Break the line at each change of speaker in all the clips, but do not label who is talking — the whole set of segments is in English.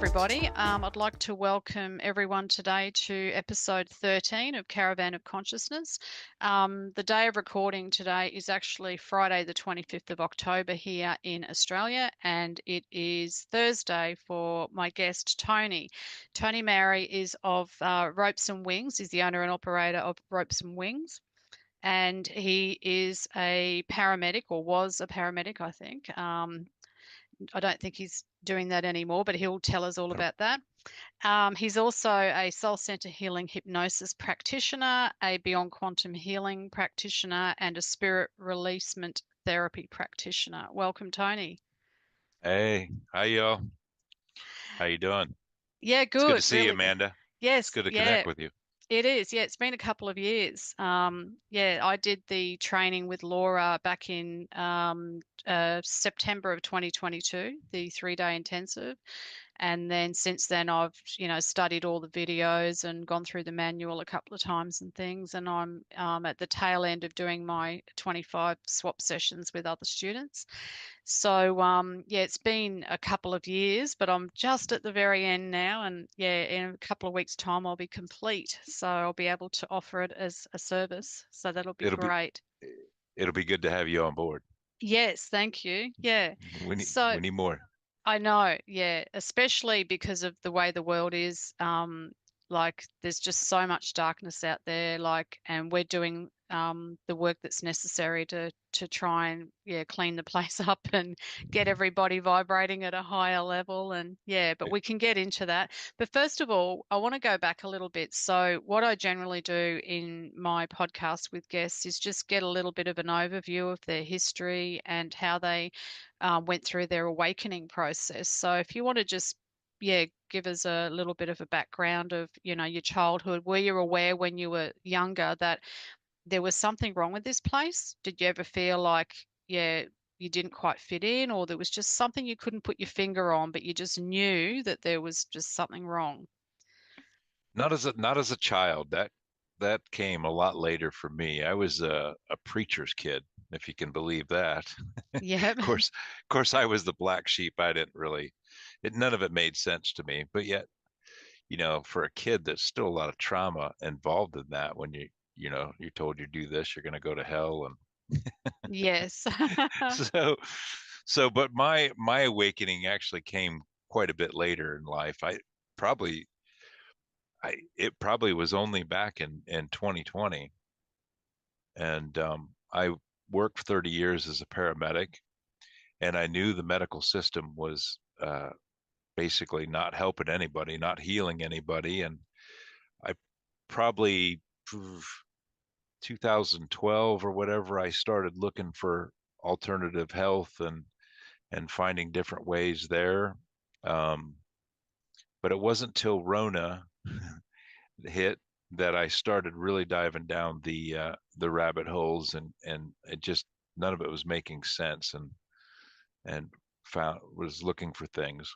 everybody. I'd like to welcome everyone today to episode 13 of Caravan of Consciousness. The day of recording today is actually Friday, the 25th of October here in Australia, and it is Thursday for my guest, Tony. Tony Mowery is of Ropes and Wings. He's the owner and operator of Ropes and Wings, and he is a paramedic, or was a paramedic, I think. I don't think he's doing that anymore, but he'll tell us all about that. He's also a Soul Centre Healing Hypnosis practitioner, a Beyond Quantum Healing practitioner, and a Spirit Releasement Therapy practitioner. Welcome, Tony.
Hey, hi y'all. How you doing?
Yeah,
It's good to
good.
see you,
Really good.
Amanda. It's
Yes,
good to
yeah,
connect with you.
it is. Yeah, it's been a couple of years. Yeah, I did the training with Laura back in September of 2022, the 3-day intensive. And then since then, I've, studied all the videos and gone through the manual a couple of times and things. And I'm at the tail end of doing my 25 swap sessions with other students. So, yeah, it's been a couple of years, but I'm just at the very end now. And yeah, in a couple of weeks' time, I'll be complete. So I'll be able to offer it as a service. So that'll be
It'll be
great.
it'll be good to have you on board.
Yes, thank you. Yeah.
We need
So
we need more.
I know, yeah, especially because of the way the world is. Like there's just so much darkness out there, like, and we're doing the work that's necessary to try and clean the place up and get everybody vibrating at a higher level. And yeah, but we can get into that. But first of all, I want to go back a little bit. So what I generally do in my podcast with guests is just get a little bit of an overview of their history and how they went through their awakening process. So if you want to just, yeah, give us a little bit of a background of, your childhood. Were you aware when you were younger that there was something wrong with this place? Did you ever feel like, yeah, you didn't quite fit in, or there was just something you couldn't put your finger on, but you just knew that there was just something wrong?
Not as a child. That came a lot later for me. I was a preacher's kid, if you can believe that.
Yeah.
Of course, I was the black sheep. I didn't really, none of it made sense to me. But yet, for a kid, there's still a lot of trauma involved in that. When you're told you do this, you're going to go to hell, and
Yes.
so but my awakening actually came quite a bit later in life. Probably it probably was only back in 2020, and I worked for 30 years as a paramedic, and I knew the medical system was basically not helping anybody, not healing anybody. And I probably 2012 or whatever, I started looking for alternative health and finding different ways there. Um, but it wasn't till Rona hit that I started really diving down the rabbit holes, and it just, none of it was making sense, and found was looking for things.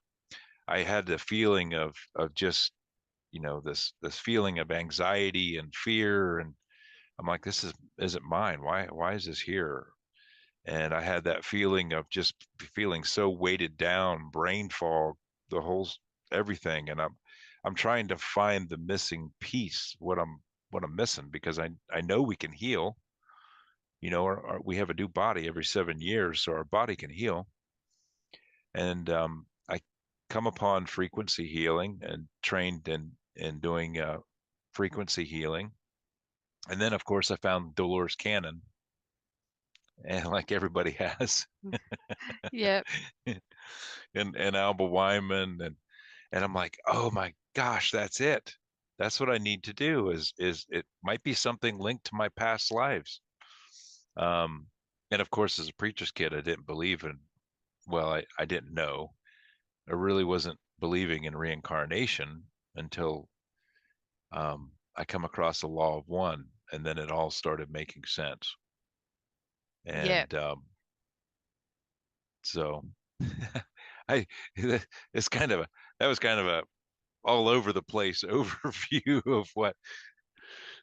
I had the feeling of just, this feeling of anxiety and fear, and I'm like, this isn't mine. Why is this here? And I had that feeling of just feeling so weighted down, brain fog, the whole everything. And I'm trying to find the missing piece, what I'm missing, because I know we can heal. We have a new body every 7 years, so our body can heal. And I come upon frequency healing and trained in doing frequency healing. And then, of course, I found Dolores Cannon, and like everybody has,
Yeah.
and Alba Wyman, and I'm like, oh my gosh, that's it. That's what I need to do. Is it might be something linked to my past lives. Um, and of course, as a preacher's kid, I didn't believe in. Well, I didn't know. I really wasn't believing in reincarnation until I come across the law of one, and then it all started making sense.
Yeah.
And so I it's kind of that was kind of a all over the place overview of what.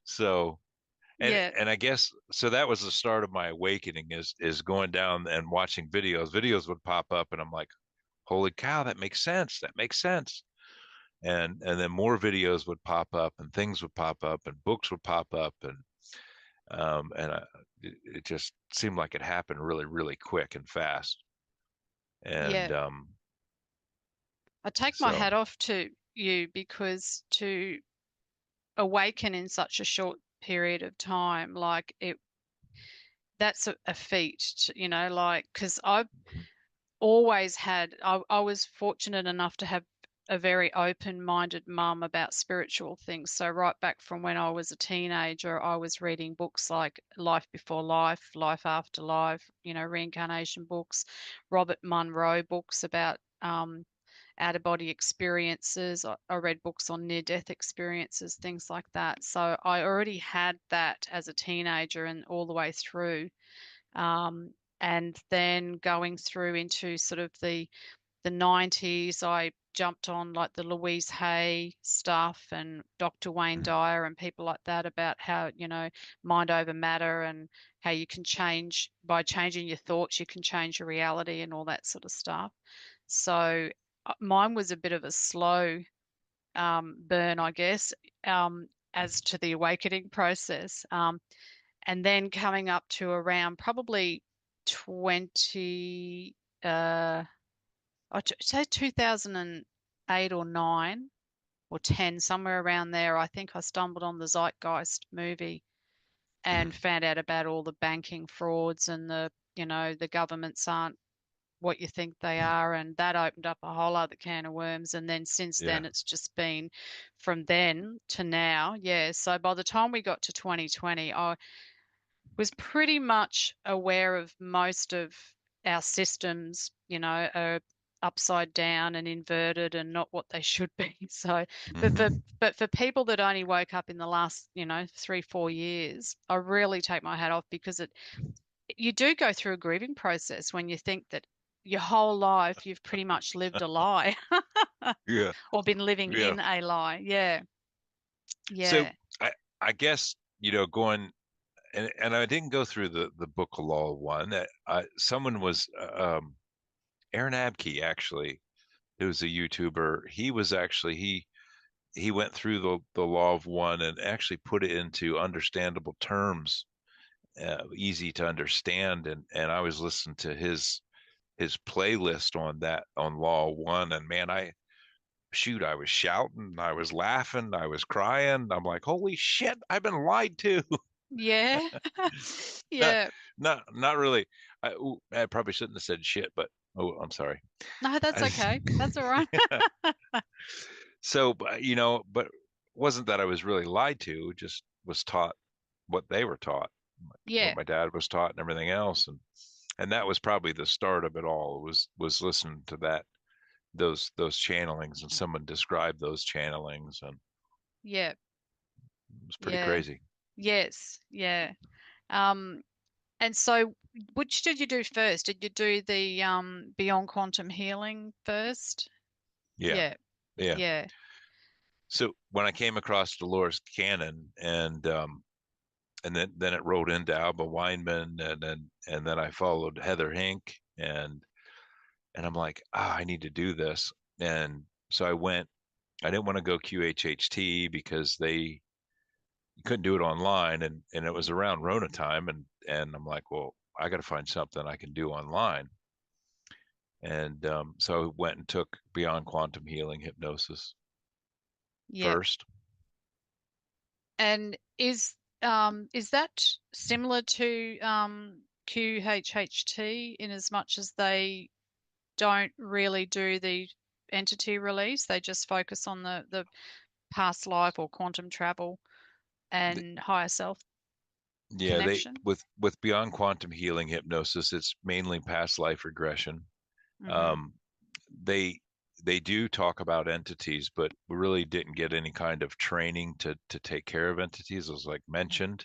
So, and
Yeah.
and I guess so that was the start of my awakening, is going down and watching videos. Videos would pop up, and I'm like, holy cow, that makes sense. That makes sense. and then more videos would pop up, and things would pop up, and books would pop up, it just seemed like it happened really, really quick and fast. And
Yeah. I take my
so
hat off to you because to awaken in such a short period of time, like it, that's a feat, like, because I've always had, I was fortunate enough to have a very open-minded mum about spiritual things. So right back from when I was a teenager, I was reading books like Life Before Life, Life After Life, reincarnation books, Robert Monroe books about out of body experiences. I read books on near death experiences, things like that. So I already had that as a teenager and all the way through. Um, and then going through into sort of the 90s, I jumped on like the Louise Hay stuff and Dr. Wayne Dyer and people like that about how, mind over matter and how you can change by changing your thoughts, you can change your reality and all that sort of stuff. So mine was a bit of a slow burn, I guess, as to the awakening process. And then coming up to around probably 20, I'd say 2008 or 9 or 10, somewhere around there, I think I stumbled on the Zeitgeist movie and found out about all the banking frauds and the governments aren't what you think they are. And that opened up a whole other can of worms. And then since
yeah.
then, it's just been from then to now. Yeah. So by the time we got to 2020, I was pretty much aware of most of our systems, are upside down and inverted and not what they should be. So, but for
Hmm.
but for people that only woke up in the last, 3, 4 years, I really take my hat off because you do go through a grieving process when you think that your whole life you've pretty much lived a lie
Yeah,
or been living
yeah.
in a lie. Yeah,
So
yeah,
I guess, going, and I didn't go through the Book of Law one. Someone was Aaron Abkey, actually, who was a YouTuber. He was actually he went through the Law of One and actually put it into understandable terms, easy to understand. And I was listening to his playlist on that, on Law One, and man, I was shouting, I was laughing, I was crying. I'm like, holy shit, I've been lied to.
yeah,
not,
yeah.
not really. I probably shouldn't have said shit, but oh, I'm sorry.
No, that's
I,
okay. That's all right.
so, but wasn't that I was really lied to, just was taught what they were taught, what
Yeah,
my dad was taught and everything else. And that was probably the start of it all, was listening to those channelings, and someone described those channelings, and
yeah,
it was pretty
yeah.
crazy.
Yes, yeah. Um, and so which did you do first? Did you do the Beyond Quantum Healing first?
Yeah.
Yeah,
Yeah.
yeah,
So when I came across Dolores Cannon, and then it rolled into Alba Weinman, and then I followed Heather Hink, and I'm like, I need to do this. And so I went. I didn't want to go QHHT because they you couldn't do it online, and it was around Rona time, and I'm like, well, I got to find something I can do online. And so I went and took Beyond Quantum Healing Hypnosis
yeah.
first.
And is that similar to QHHT in as much as they don't really do the entity release? They just focus on the past life or quantum travel and higher self
Yeah, they
connection.
with Beyond Quantum Healing Hypnosis, it's mainly past life regression.
Hmm.
Um, they they do talk about entities, but we really didn't get any kind of training to take care of entities, as like mentioned.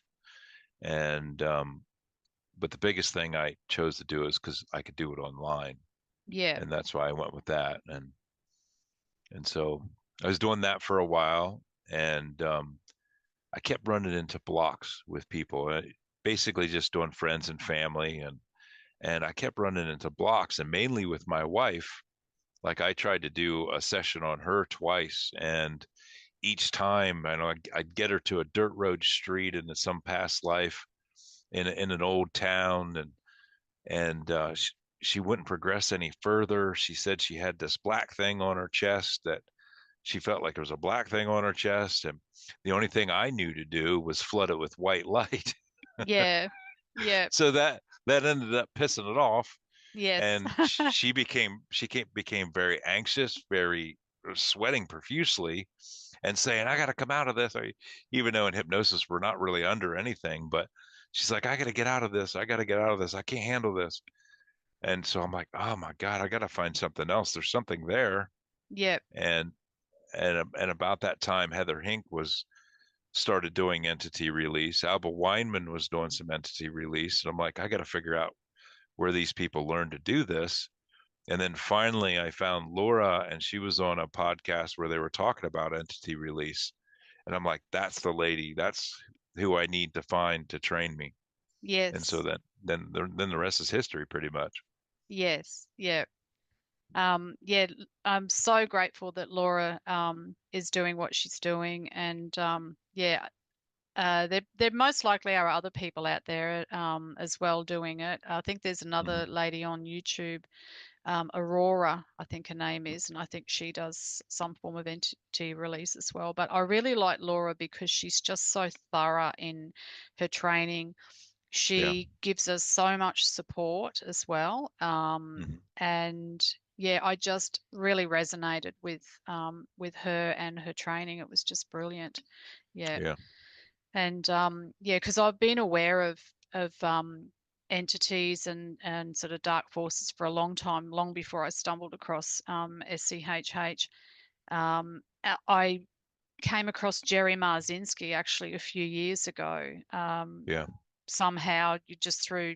And but the biggest thing I chose to do is because I could do it online,
Yeah,
and that's why I went with that. And so I was doing that for a while, and I kept running into blocks with people, basically just doing friends and family, and I kept running into blocks, and mainly with my wife. Like I tried to do a session on her twice, and each time I know I'd get her to a dirt road street into some past life in an old town, and she wouldn't progress any further. She said she had this black thing on her chest, that she felt like there was a black thing on her chest, and the only thing I knew to do was flood it with white light.
Yeah. Yeah.
So that ended up pissing it off,
Yes.
and became very anxious, very sweating profusely, and saying, "I got to come out of this." Even though in hypnosis we're not really under anything, but she's like, "I got to get out of this. I got to get out of this. I can't handle this." And so I'm like, "Oh my God, I got to find something else. There's something there."
Yep.
And and about that time, Heather Hink was started doing entity release. Alba Weinman was doing some entity release, and I'm like, I got to figure out where these people learn to do this. And then finally, I found Laura, and she was on a podcast where they were talking about entity release. And I'm like, that's the lady. That's who I need to find to train me. And so
Yes.
then the rest is history, pretty much.
Yes. Yeah. Yeah, I'm so grateful that Laura is doing what she's doing, and yeah, there most likely are other people out there as well doing it. I think there's another
Hmm.
lady on YouTube, Aurora, I think her name is, and I think she does some form of entity release as well. But I really like Laura because she's just so thorough in her training.
Yeah.
She gives us so much support as well.
Hmm.
And yeah, I just really resonated with her and her training. It was just brilliant. Yeah.
Yeah.
And yeah, because I've been aware of entities and sort of dark forces for a long time, long before I stumbled across SCHH. I came across Jerry Marzinski actually a few years ago.
Yeah.
Somehow, you just through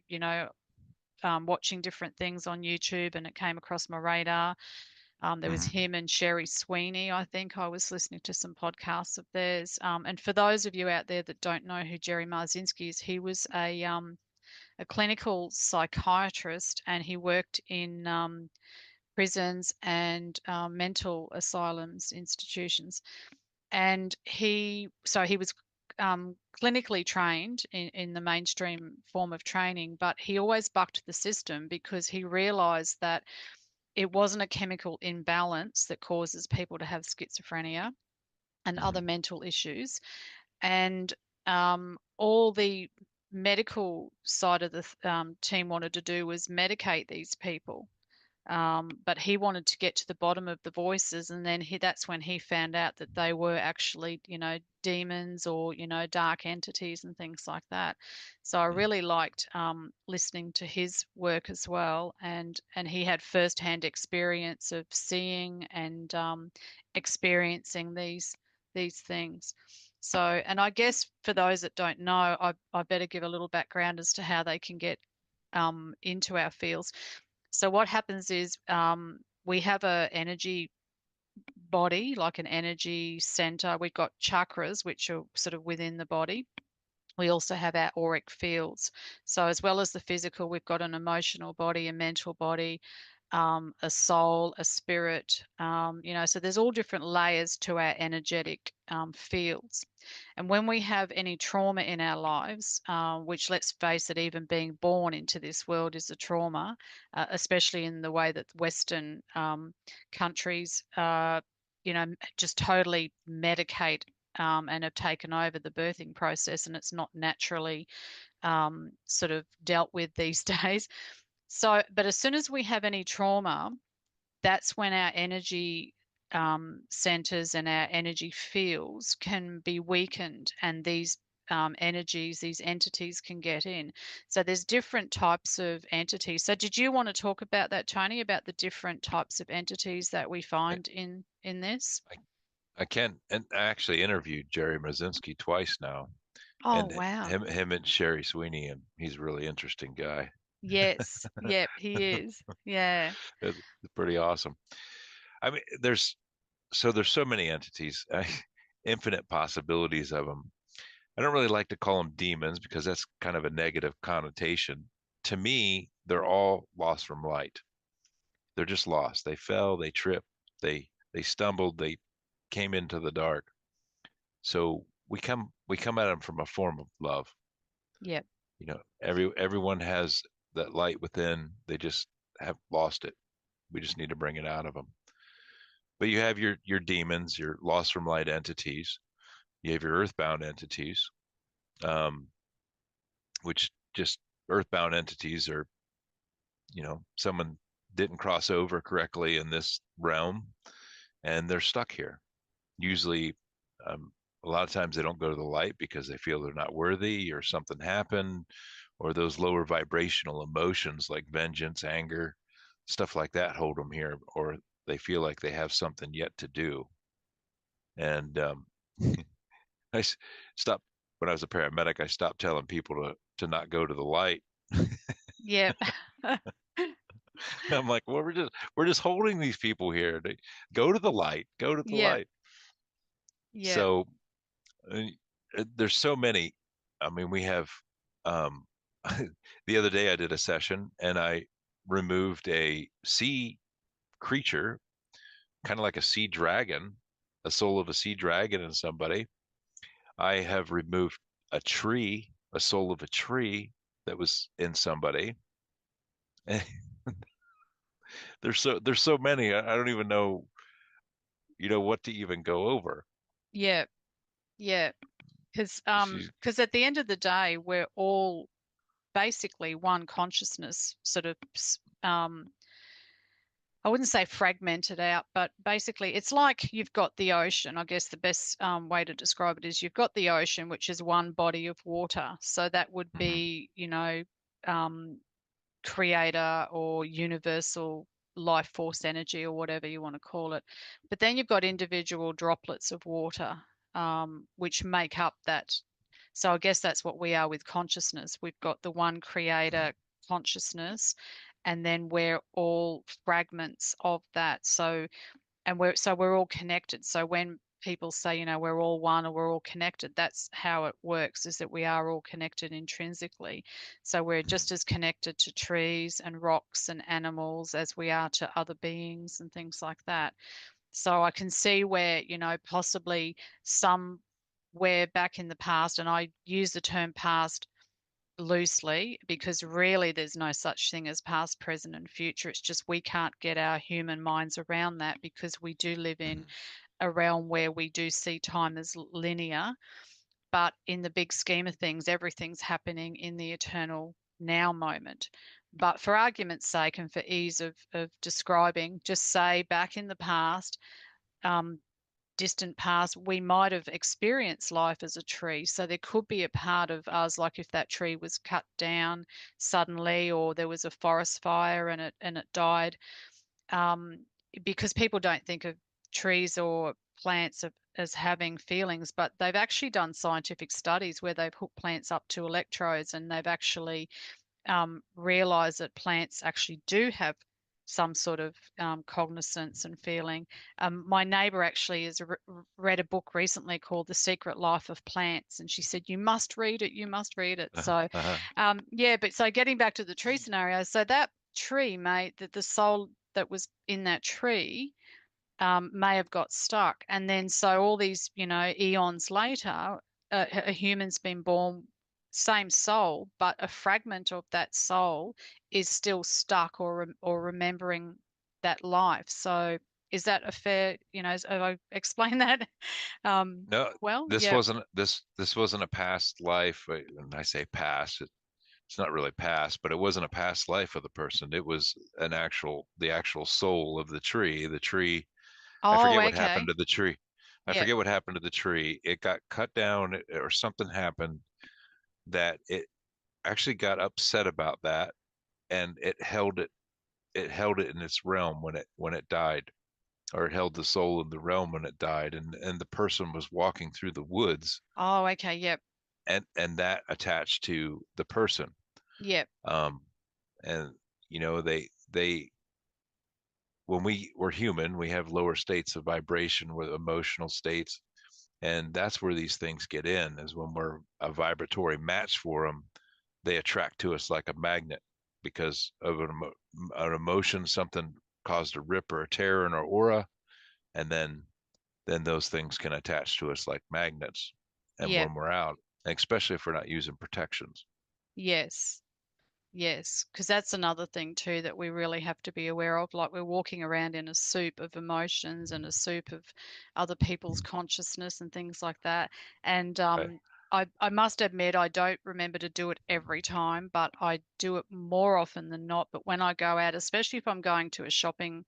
watching different things on YouTube, and it came across my radar. There was
Hmm.
him and Sherry Sweeney. I think I was listening to some podcasts of theirs. And for those of you out there that don't know who Jerry Marzinski is, he was a clinical psychiatrist, and he worked in prisons and mental asylums, institutions. And he was clinically trained in the mainstream form of training, but he always bucked the system because he realized that it wasn't a chemical imbalance that causes people to have schizophrenia and other
Hmm.
mental issues. And all the medical side of the team wanted to do was medicate these people. But he wanted to get to the bottom of the voices, and then that's when he found out that they were actually, demons or, dark entities and things like that. So I really liked listening to his work as well, and he had firsthand experience of seeing and experiencing these things. So, and I guess for those that don't know, I better give a little background as to how they can get into our fields. So what happens is we have a energy body, like an energy center. We've got chakras, which are sort of within the body. We also have our auric fields. So as well as the physical, we've got an emotional body, a mental body, a soul, a spirit. So there's all different layers to our energetic fields. And when we have any trauma in our lives, which let's face it, even being born into this world is a trauma, especially in the way that Western countries, just totally medicate and have taken over the birthing process, and it's not naturally sort of dealt with these days. So, but as soon as we have any trauma, that's when our energy centers and our energy fields can be weakened, and these energies, these entities can get in. So there's different types of entities. So did you want to talk about that, Tony, about the different types of entities that we
I,
find in this?
I can, and I actually interviewed Jerry Mazinski twice now,
Oh,
and
wow.
him and Sherry Sweeney, and he's a really interesting guy.
Yes. Yep, he is. Yeah.
It's pretty awesome. I mean, there's so many entities, infinite possibilities of them. I don't really like to call them demons because that's kind of a negative connotation. To me, they're all lost from light. They're just lost. They fell, they tripped, they stumbled, they came into the dark. So we come at them from a form of love.
Yep.
Everyone has that light within. They just have lost it. We just need to bring it out of them. But you have your demons, your lost from light entities. You have your earthbound entities, um, which just earthbound entities are, someone didn't cross over correctly in this realm and they're stuck here. Usually, um, a lot of times they don't go to the light because they feel they're not worthy or something happened, or those lower vibrational emotions like vengeance, anger, stuff like that hold them here, or they feel like they have something yet to do. And I stopped when I was a paramedic. I stopped telling people to not go to the light.
Yep.
I'm like, well, we're just holding these people here. They go to the light. Go to the
Yep.
light.
Yep.
So uh, there's so many. I mean, we have. Um, the other day I did a session and I removed a sea creature, kind of like a sea dragon, a soul of a sea dragon in somebody. I have removed a tree, a soul of a tree that was in somebody. There's so many. I don't even know, what to even go over.
Yep. Yep. Because
She's,
at the end of the day, we're all basically one consciousness, sort of I wouldn't say fragmented out, but basically it's like you've got the ocean. I guess the best way to describe it is you've got the ocean, which is one body of water. So that would
mhm,
be, um, creator or universal life force energy or whatever you want to call it. But then you've got individual droplets of water, which make up that. So I guess that's what we are with consciousness. We've got the one creator consciousness, and then we're all fragments of that. So we're all connected. So when people say, we're all one or we're all connected, that's how it works, is that we are all connected intrinsically. So we're
mhm,
just as connected to trees and rocks and animals as we are to other beings and things like that. So I can see where, possibly somewhere back in the past, and I use the term past loosely because really there's no such thing as past, present, and future. It's just we can't get our human minds around that because we do live in
mhm,
a realm where we do see time as linear. But in the big scheme of things, everything's happening in the eternal now moment. But for argument's sake and for ease of describing, just say back in the past, um, distant past, we might have experienced life as a tree. So there could be a part of us, like if that tree was cut down suddenly, or there was a forest fire and it died. Um, because people don't think of trees or plants as having feelings, but they've actually done scientific studies where they've hooked plants up to electrodes and they've actually realize that plants actually do have some sort of cognizance and feeling. My neighbor actually has read a book recently called The Secret Life of Plants, and she said, "You must read it, you must read it."
uh-huh,
So,
uh-huh,
yeah, but so getting back to the tree scenario, so that tree made that the soul that was in that tree may have got stuck. And then, so all these, eons later, a human's been born, same soul, but a fragment of that soul is still stuck or remembering that life. So, is that a fair, have I explained that?
no,
Well,
this
yeah.
wasn't this wasn't a past life. And I say past, it's not really past, but it wasn't a past life of the person. It was the actual soul of the tree. The tree, I
Oh,
forget what happened
okay.
to the tree. I
Yeah.
forget what happened to the tree. It got cut down or something happened that it actually got upset about that and it held it in its realm when it died, or it held the soul in the realm when it died, and the person was walking through the woods
Oh, okay. Yep.
and that attached to the person.
Yep.
um and they when we're human, we have lower states of vibration with emotional states, and that's where these things get in, is when we're a vibratory match for them. They attract to us like a magnet because of an emotion, something caused a rip or a tear in our aura, and then those things can attach to us like magnets. And
Yeah.
when we're out, especially if we're not using protections.
Yes. Yes, because that's another thing too that we really have to be aware of. Like we're walking around in a soup of emotions and a soup of other people's consciousness and things like that. And
Right.
I must admit I don't remember to do it every time, but I do it more often than not. But when I go out, especially if I'm going to a shopping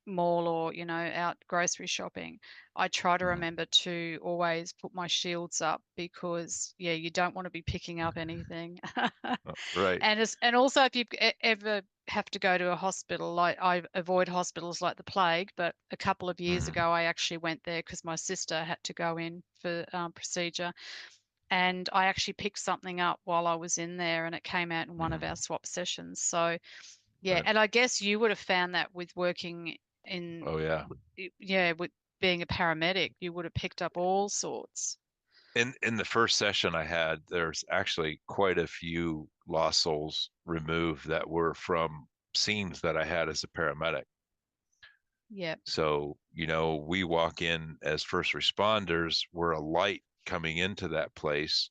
mall or out grocery shopping, I try to
Mhm.
remember to always put my shields up because yeah, you don't want to be picking up anything.
Right.
And also if you ever have to go to a hospital, like I avoid hospitals like the plague, but a couple of years
Hmm.
ago I actually went there because my sister had to go in for procedure, and I actually picked something up while I was in there, and it came out in one of our
Hmm.
swap sessions. So yeah,
Right.
and I guess you would have found that with working in,
Oh yeah.
yeah, with being a paramedic, you would have picked up all sorts.
In the first session I had, there's actually quite a few lost souls removed that were from scenes that I had as a paramedic.
Yeah,
So, we walk in as first responders, we're a light coming into that place,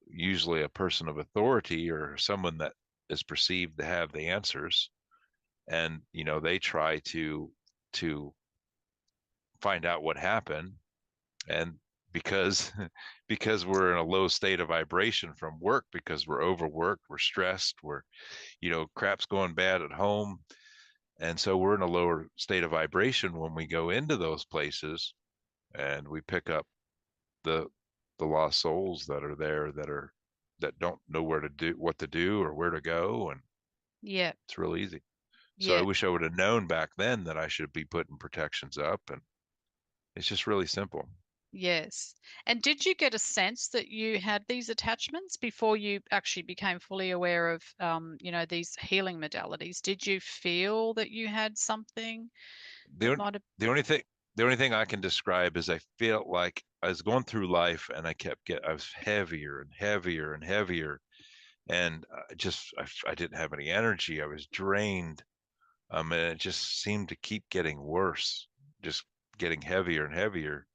usually a person of authority or someone that is perceived to have the answers. And, they try to find out what happened. And because because we're in a low state of vibration from work, because we're overworked, we're stressed, we're crap's going bad at home, and so we're in a lower state of vibration when we go into those places, and we pick up the the lost souls that are there, that don't know where to do what to do or where to go, and
yeah,
it's real easy. So I
yeah.
wish I would have known back then that I should be putting protections up, and it's just really simple.
Yes. And did you get a sense that you had these attachments before you actually became fully aware of, these healing modalities? Did you feel that you had something that
the
might have,
the only thing the only thing I can describe is I felt like I was going through life and I was heavier and heavier and heavier, and I didn't have any energy. I was drained, and it just seemed to keep getting worse, just getting heavier and heavier.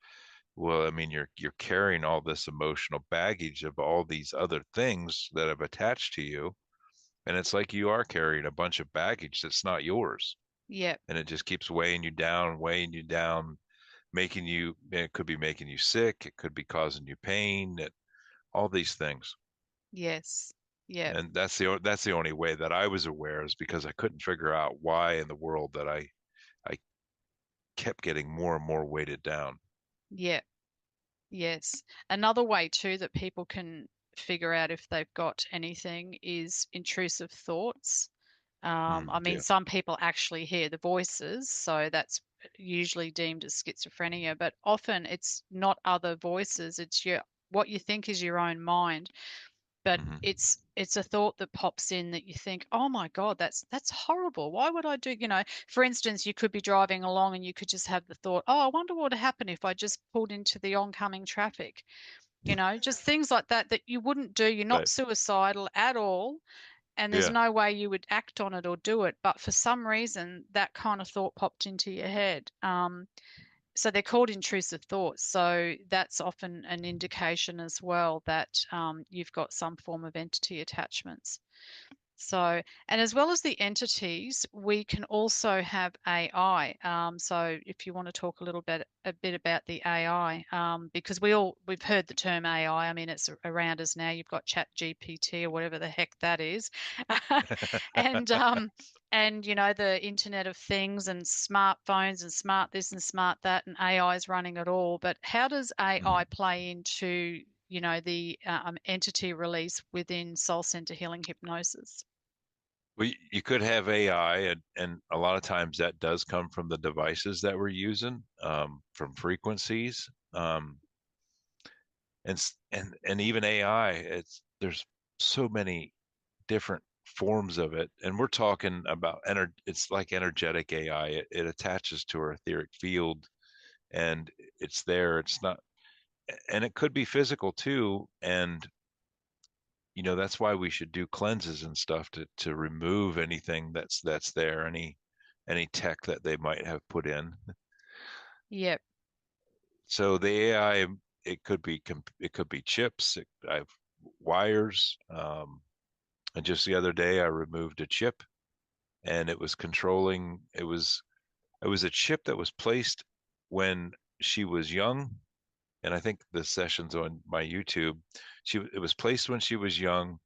Well, I mean, you're carrying all this emotional baggage of all these other things that have attached to you, and it's like you are carrying a bunch of baggage that's not yours,
yeah,
and it just keeps weighing you down, it could be making you sick, it could be causing you pain, all these things.
yes, yeah,
And that's the only way that I was aware, is because I couldn't figure out why in the world that I kept getting more and more weighted down.
yeah, yes. Another way too that people can figure out if they've got anything is intrusive thoughts. I mean,
Yeah.
some people actually hear the voices, so that's usually deemed as schizophrenia, but often it's not other voices, it's what you think is your own mind. But
Hmm.
it's a thought that pops in that you think, oh my God, that's horrible. Why would I do, for instance, you could be driving along and you could just have the thought, oh, I wonder what would happen if I just pulled into the oncoming traffic. Just things like that that you wouldn't do. You're not
Right.
suicidal at all, and there's
Yeah.
no way you would act on it or do it, but for some reason that kind of thought popped into your head. So they're called intrusive thoughts. So that's often an indication as well that you've got some form of entity attachments. So, and as well as the entities, we can also have AI. So, if you want to talk a bit about the AI, because we've heard the term AI. I mean, it's around us now. You've got Chat GPT or whatever the heck that is, and the Internet of Things and smartphones and smart this and smart that, and AI is running it all. But how does AI
Mhm.
play into the entity release within Soul Centre Healing Hypnosis?
Well, you could have AI, and a lot of times that does come from the devices that we're using, from frequencies, and even AI. There's so many different forms of it, and we're talking about it's like energetic AI. It attaches to our etheric field, and it's there. It's not, and it could be physical too. And that's why we should do cleanses and stuff to remove anything that's there, any any tech that they might have put in.
Yep.
So the AI, it could be chips. I have wires. And just the other day, I removed a chip, and it was controlling. It was a chip that was placed when she was young, and I think the session's on my YouTube. It was placed when she was young,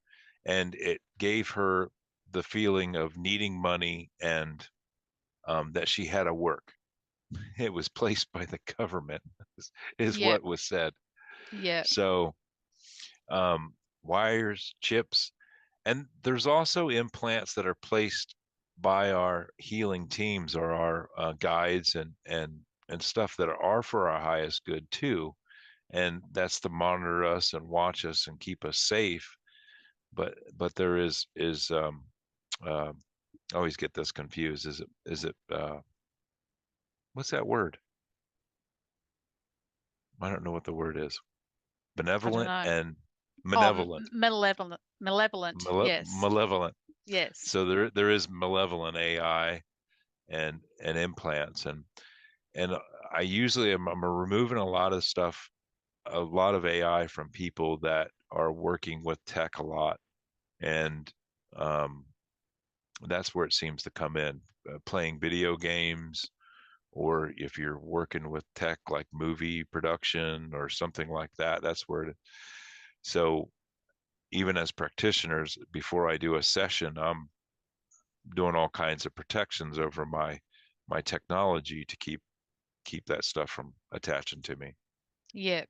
and it gave her the feeling of needing money and that she had to work. It was placed by the government, is
Yep.
what was said.
Yep.
So wires, chips, and there's also implants that are placed by our healing teams or our guides and stuff that are for our highest good too. And that's to monitor us and watch us and keep us safe. But there is uh, I always get this confused. Is it what's that word? I don't know what the word is.
I don't
Benevolent
know.
and
Oh,
malevolent.
malevolent. Malevolent. Yes.
Malevolent.
Yes.
So there is malevolent AI and implants and I usually I'm removing a lot of stuff, a lot of AI from people that are working with tech a lot, and um, that's where it seems to come in. Playing video games, or if you're working with tech like movie production or something like that, that's where it. So even as practitioners, before I do a session, I'm doing all kinds of protections over my technology to keep that stuff from attaching to me.
Yep.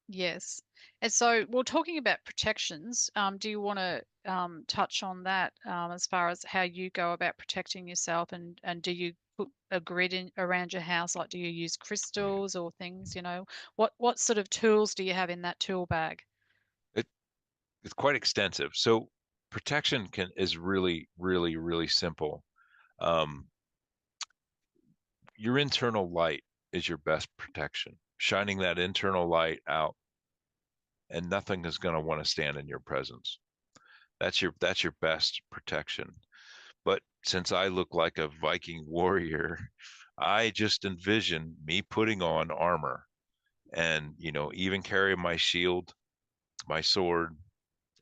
Yes. And so, well, talking about protections, do you want to touch on that as far as how you go about protecting yourself, and do you put a grid in around your house? Like, do you use crystals or things? What sort of tools do you have in that tool bag?
It it's quite extensive. So protection can is really simple. Um, your internal light is your best protection. Shining that internal light out, and nothing is going to want to stand in your presence. That's your best protection. But since I look like a Viking warrior, I just envision me putting on armor and, even carrying my shield, my sword,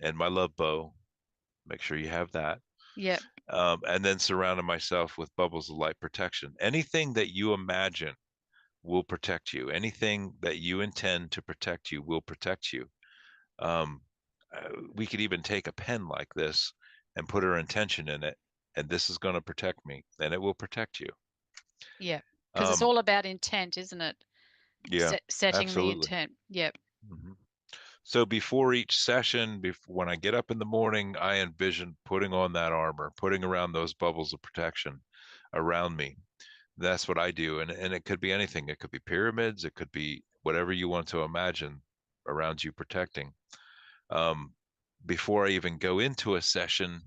and my love bow. Make sure you have that.
Yep.
And then surrounding myself with bubbles of light protection. Anything that you imagine will protect you. Anything that you intend to protect you will protect you. Um, we could even take a pen like this and put our intention in it, and this is going to protect me, and it will protect you.
Yep. Because it's
Um,
all about intent, isn't it?
yeah,
Setting the
absolutely.
intent. Yep.
Mhm. So before each session, when I get up in the morning, I envision putting on that armor, putting around those bubbles of protection around me. That's what I do. And it could be anything. It could be pyramids. It could be whatever you want to imagine around you protecting. Um, Before I even go into a session,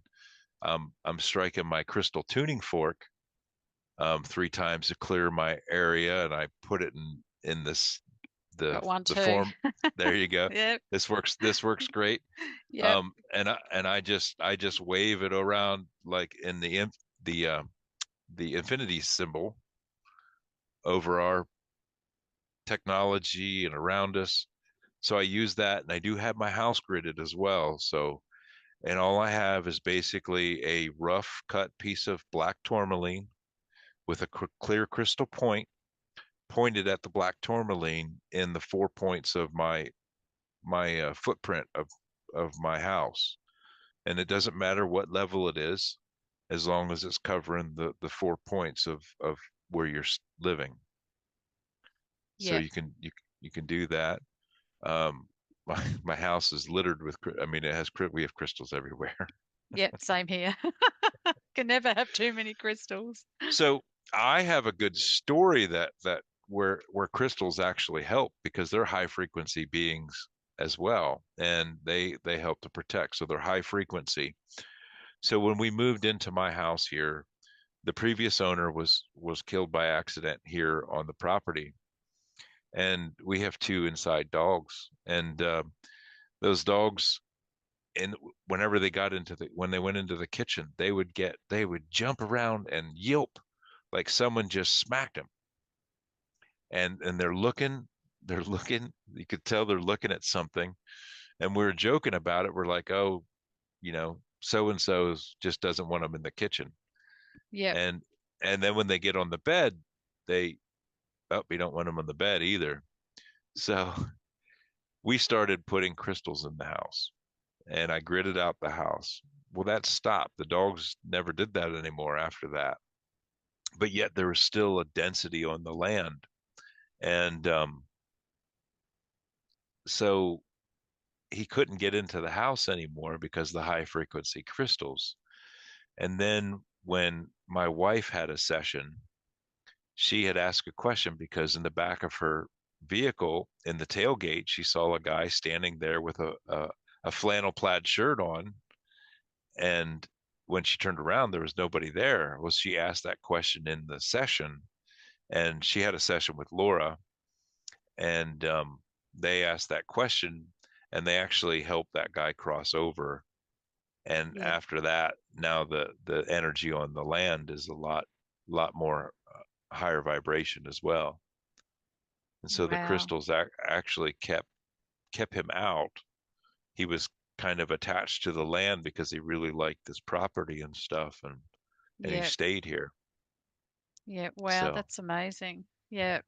I'm striking my crystal tuning fork 3 times to clear my area, and I put it in the
Got one
the
too.
form. There you go.
Yep.
This works great.
Yep.
And I just wave it around like in the uh, the infinity symbol over our technology and around us. So I use that, and I do have my house gridded as well. So, and all I have is basically a rough cut piece of black tourmaline with a clear crystal point pointed at the black tourmaline in the 4 points of my footprint of my house. And it doesn't matter what level it is, as long as it's covering the 4 points of where you're living. So
Yep.
you can do that. My house is littered with. I mean, we have crystals everywhere.
Yep. Same here. Can never have too many crystals.
So I have a good story that where crystals actually help because they're high frequency beings as well, and they help to protect. So they're high frequency. So when we moved into my house here, the previous owner was killed by accident here on the property, and we have 2 inside dogs, and those dogs, and whenever they got when they went into the kitchen, they would jump around and yelp like someone just smacked him, and they're looking, you could tell they're looking at something, and we were joking about it. We're like, oh, so and so's just doesn't want them in the kitchen.
Yep.
And then when they get on the bed, they, oh, we don't want them on the bed either. So we started putting crystals in the house, and I gridded out the house. Well, that stopped. The dogs never did that anymore after that. But yet there was still a density on the land. And so he couldn't get into the house anymore because of the high frequency crystals. And then when my wife had a session, she had asked a question because in the back of her vehicle in the tailgate, she saw a guy standing there with a flannel plaid shirt on. And when she turned around, there was nobody there. Well, she asked that question in the session, and she had a session with Laura, and they asked that question, and they actually helped that guy cross over. And
Yep.
after that, now the energy on the land is a lot more higher vibration as well. And so the
Wow.
crystals actually kept him out. He was kind of attached to the land because he really liked this property and stuff, and he
Yep.
stayed here.
Yep. Wow,
So,
that's amazing. Yeah.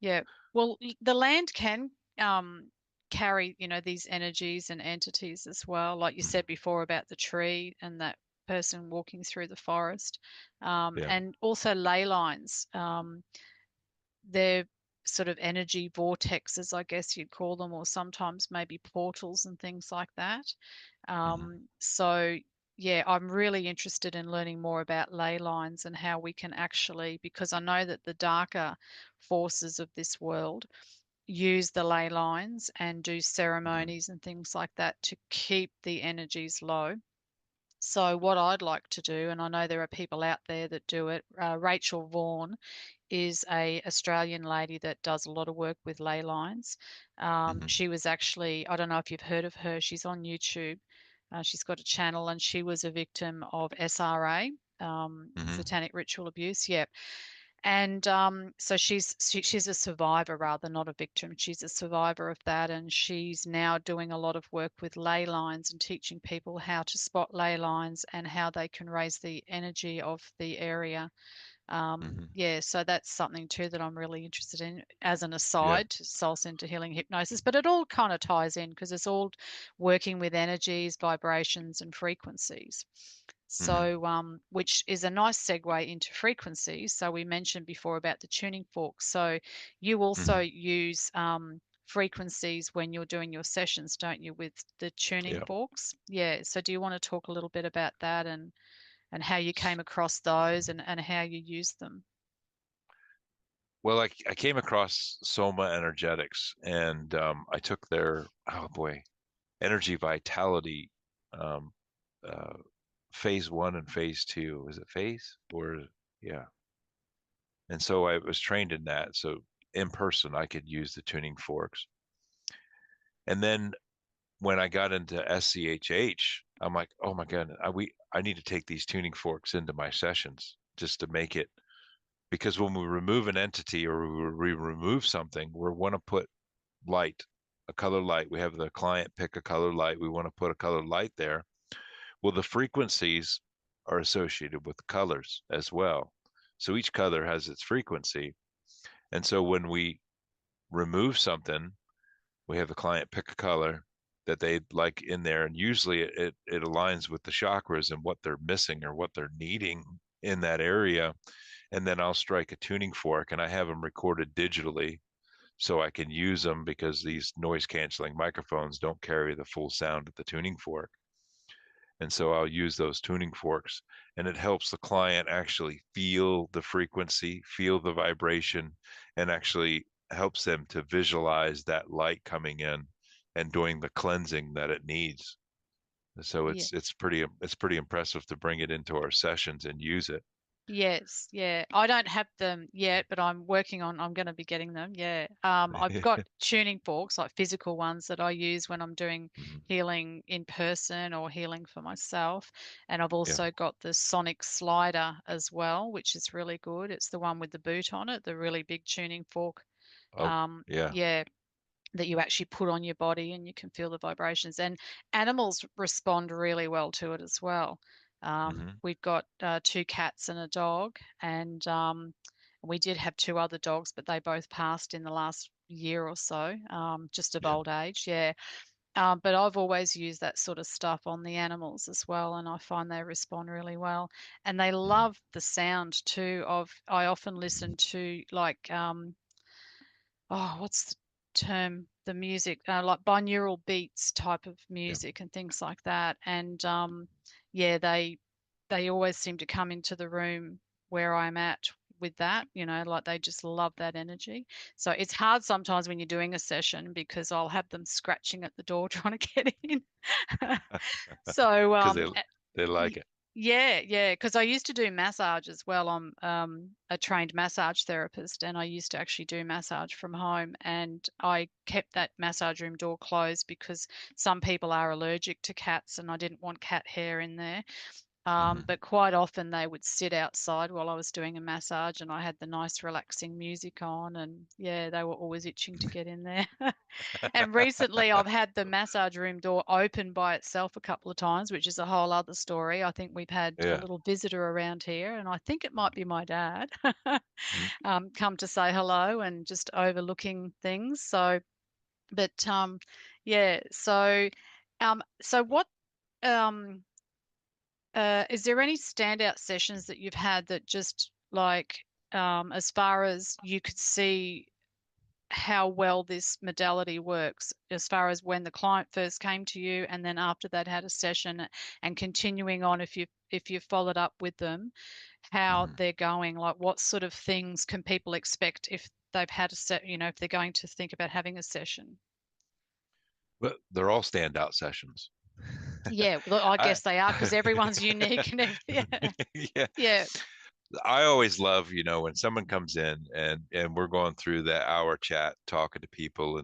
Yeah. Well, the land can um, carry, these energies and entities as well. Like you
mhm,
said before about the tree and that person walking through the forest,
yeah.
and also ley lines. They're sort of energy vortexes, I guess you'd call them, or sometimes maybe portals and things like that.
Hmm.
So, yeah, I'm really interested in learning more about ley lines and how we can actually, because I know that the darker forces of this world use the ley lines and do
Hmm.
ceremonies and things like that to keep the energies low. So, what I'd like to do, and I know there are people out there that do it, Rachel Vaughan is a Australian lady that does a lot of work with ley lines.
Hmm.
She was actually, I don't know if you've heard of her, she's on YouTube. She's got a channel and she was a victim of SRA,
Hmm.
satanic ritual abuse. Yeah. And so she's a survivor rather, not a victim. She's a survivor of that, and she's now doing a lot of work with ley lines and teaching people how to spot ley lines and how they can raise the energy of the area.
Hmm.
Yeah, so that's something too that I'm really interested in as an
Yeah.
aside to Soul Centre Healing Hypnosis. But it all kind of ties in because it's all working with energies, vibrations, and frequencies.
Hmm.
So, which is a nice segue into frequencies. So, we mentioned before about the tuning forks. So, you also
Hmm.
use frequencies when you're doing your sessions, don't you, with the tuning
Yeah.
forks? Yeah. So, do you want to talk a little bit about that and how you came across those and how you use them?
Well, I came across Soma Energetics, and I took their, oh boy, energy vitality, um, uh, phase one and phase two. Is it phase or yeah? And so I was trained in that. So in person, I could use the tuning forks. And then when I got into SCHH, I'm like, oh my God, I need to take these tuning forks into my sessions just to make it, because when we remove an entity or we remove something, we want to put light, a color light. We have the client pick a color light. We want to put a color light there. Well, the frequencies are associated with the colors as well. So each color has its frequency. And so when we remove something, we have the client pick a color that they like in there. And usually it aligns with the chakras and what they're missing or what they're needing in that area. And then I'll strike a tuning fork and I have them recorded digitally so I can use them because these noise canceling microphones don't carry the full sound of the tuning fork. And so I'll use those tuning forks, and it helps the client actually feel the frequency, feel the vibration, and actually helps them to visualize that light coming in and doing the cleansing that it needs. So
Yeah.
it's pretty impressive to bring it into our sessions and use it.
Yes, yeah. I don't have them yet, but I'm going to be getting them. Yeah. I've got tuning forks, like physical ones that I use when I'm doing
Mhm.
healing in person or healing for myself. And I've
Yeah.
also got the sonic slider as well, which is really good. It's the one with the boot on it, the really big tuning fork.
Oh, yeah.
Yeah, that you actually put on your body and you can feel the vibrations. And animals respond really well to it as well.
Hmm.
We've got two cats and a dog, and we did have two other dogs, but they both passed in the last year or so, just of
Yeah.
old age. Yeah. But I've always used that sort of stuff on the animals as well, and I find they respond really well. And they
Hmm.
love the sound too of, I often listen to like oh, what's the term? The music, like binaural beats type of
Yeah.
music and things like that. And yeah, they always seem to come into the room where I'm at with that, like they just love that energy. So it's hard sometimes when you're doing a session because I'll have them scratching at the door trying to get in. So
Because they like it.
yeah, yeah, because I used to do massage as well. I'm a trained massage therapist, and I used to actually do massage from home. And I kept that massage room door closed because some people are allergic to cats, and I didn't want cat hair in there.
Hmm.
But quite often they would sit outside while I was doing a massage, and I had the nice relaxing music on, and yeah, they were always itching to get in there. And recently I've had the massage room door open by itself a couple of times, which is a whole other story. I think we've had a
Yeah.
little visitor around here, and I think it might be my dad
Mhm.
come to say hello and just overlooking things. So, but yeah, so what um, is there any standout sessions that you've had that just like as far as you could see how well this modality works as far as when the client first came to you and then after they'd had a session and continuing on if you followed up with them, how
Hmm.
they're going, like what sort of things can people expect if they've had a set, if they're going to think about having a session?
But they're all standout sessions.
Yeah, well, I
I
guess they are because everyone's unique and yeah.
yeah.
Yeah,
I always love, when someone comes in and we're going through that hour chat talking to people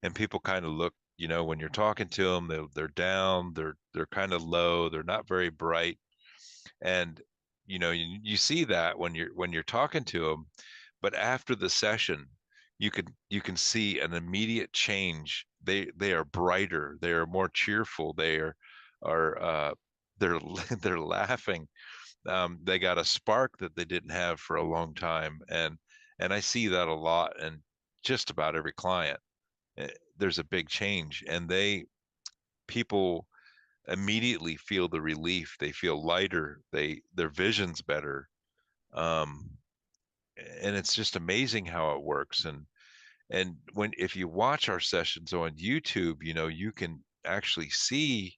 and people kind of look, when you're talking to them, they're down, they're kind of low, they're not very bright. And you see that when you're talking to them, but after the session, you can see an immediate change. They are brighter, they are more cheerful, they are they're they're laughing. They got a spark that they didn't have for a long time, and I see that a lot, and just about every client, there's a big change, and people immediately feel the relief. They feel lighter. Their vision's better. Um, and it's just amazing how it works. And if you watch our sessions on YouTube, you can actually see,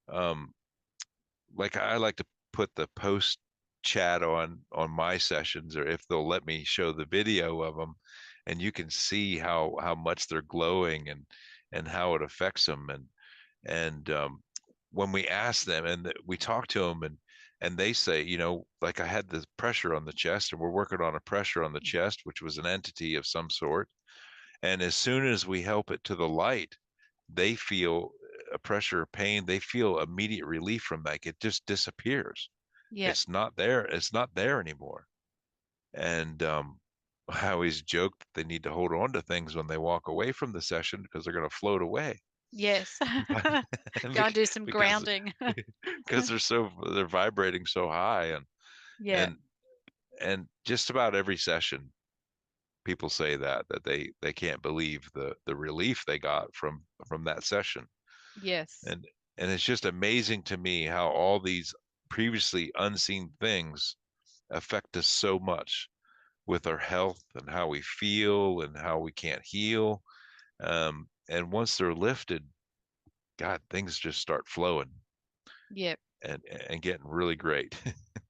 um, like I like to put the post chat on my sessions, or if they'll let me show the video of them, and you can see how much they're glowing and how it affects them. And when we ask them and we talk to them, and they say, like I had the pressure on the chest, and we're working on a pressure on the chest, which was an entity of some sort. And as soon as we help it to the light, they feel a pressure or pain. They feel immediate relief from that. It just disappears.
yeah,
It's not there. It's not there anymore. And I always joke that they need to hold on to things when they walk away from the session because they're going to float away.
yes.
But
Go and do some
because
grounding.
because they're vibrating so high,
Yeah,
and and just about every session people say that they can't believe the relief they got from that session.
yes,
And it's just amazing to me how all these previously unseen things affect us so much with our health and how we feel and how we can't heal. And once they're lifted, God, things just start flowing
yeah.
and getting really great.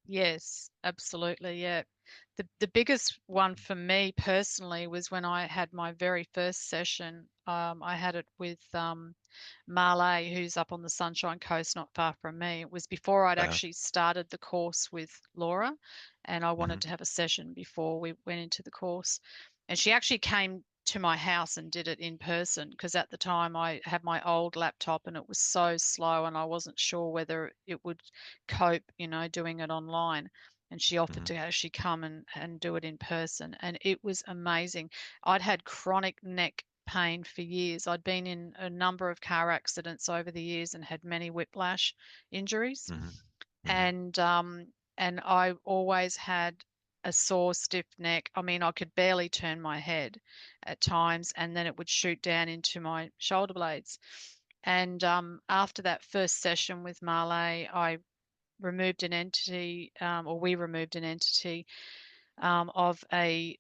Yes, absolutely. Yeah. The biggest one for me personally was when I had my very first session. I had it with Marley, who's up on the Sunshine Coast, not far from me. It was before I'd
Uh-huh.
actually started the course with Laura, and I
Hmm.
wanted to have a session before we went into the course. And she actually came to my house and did it in person because at the time I had my old laptop and it was so slow and I wasn't sure whether it would cope, doing it online. And she offered
Hmm.
to actually come and do it in person. And it was amazing. I'd had chronic neck pain for years. I'd been in a number of car accidents over the years and had many whiplash injuries.
Hmm. Hmm.
And I always had a sore, stiff neck. I mean, I could barely turn my head at times, and then it would shoot down into my shoulder blades. And after that first session with Marley, I removed an entity, or we removed an entity of a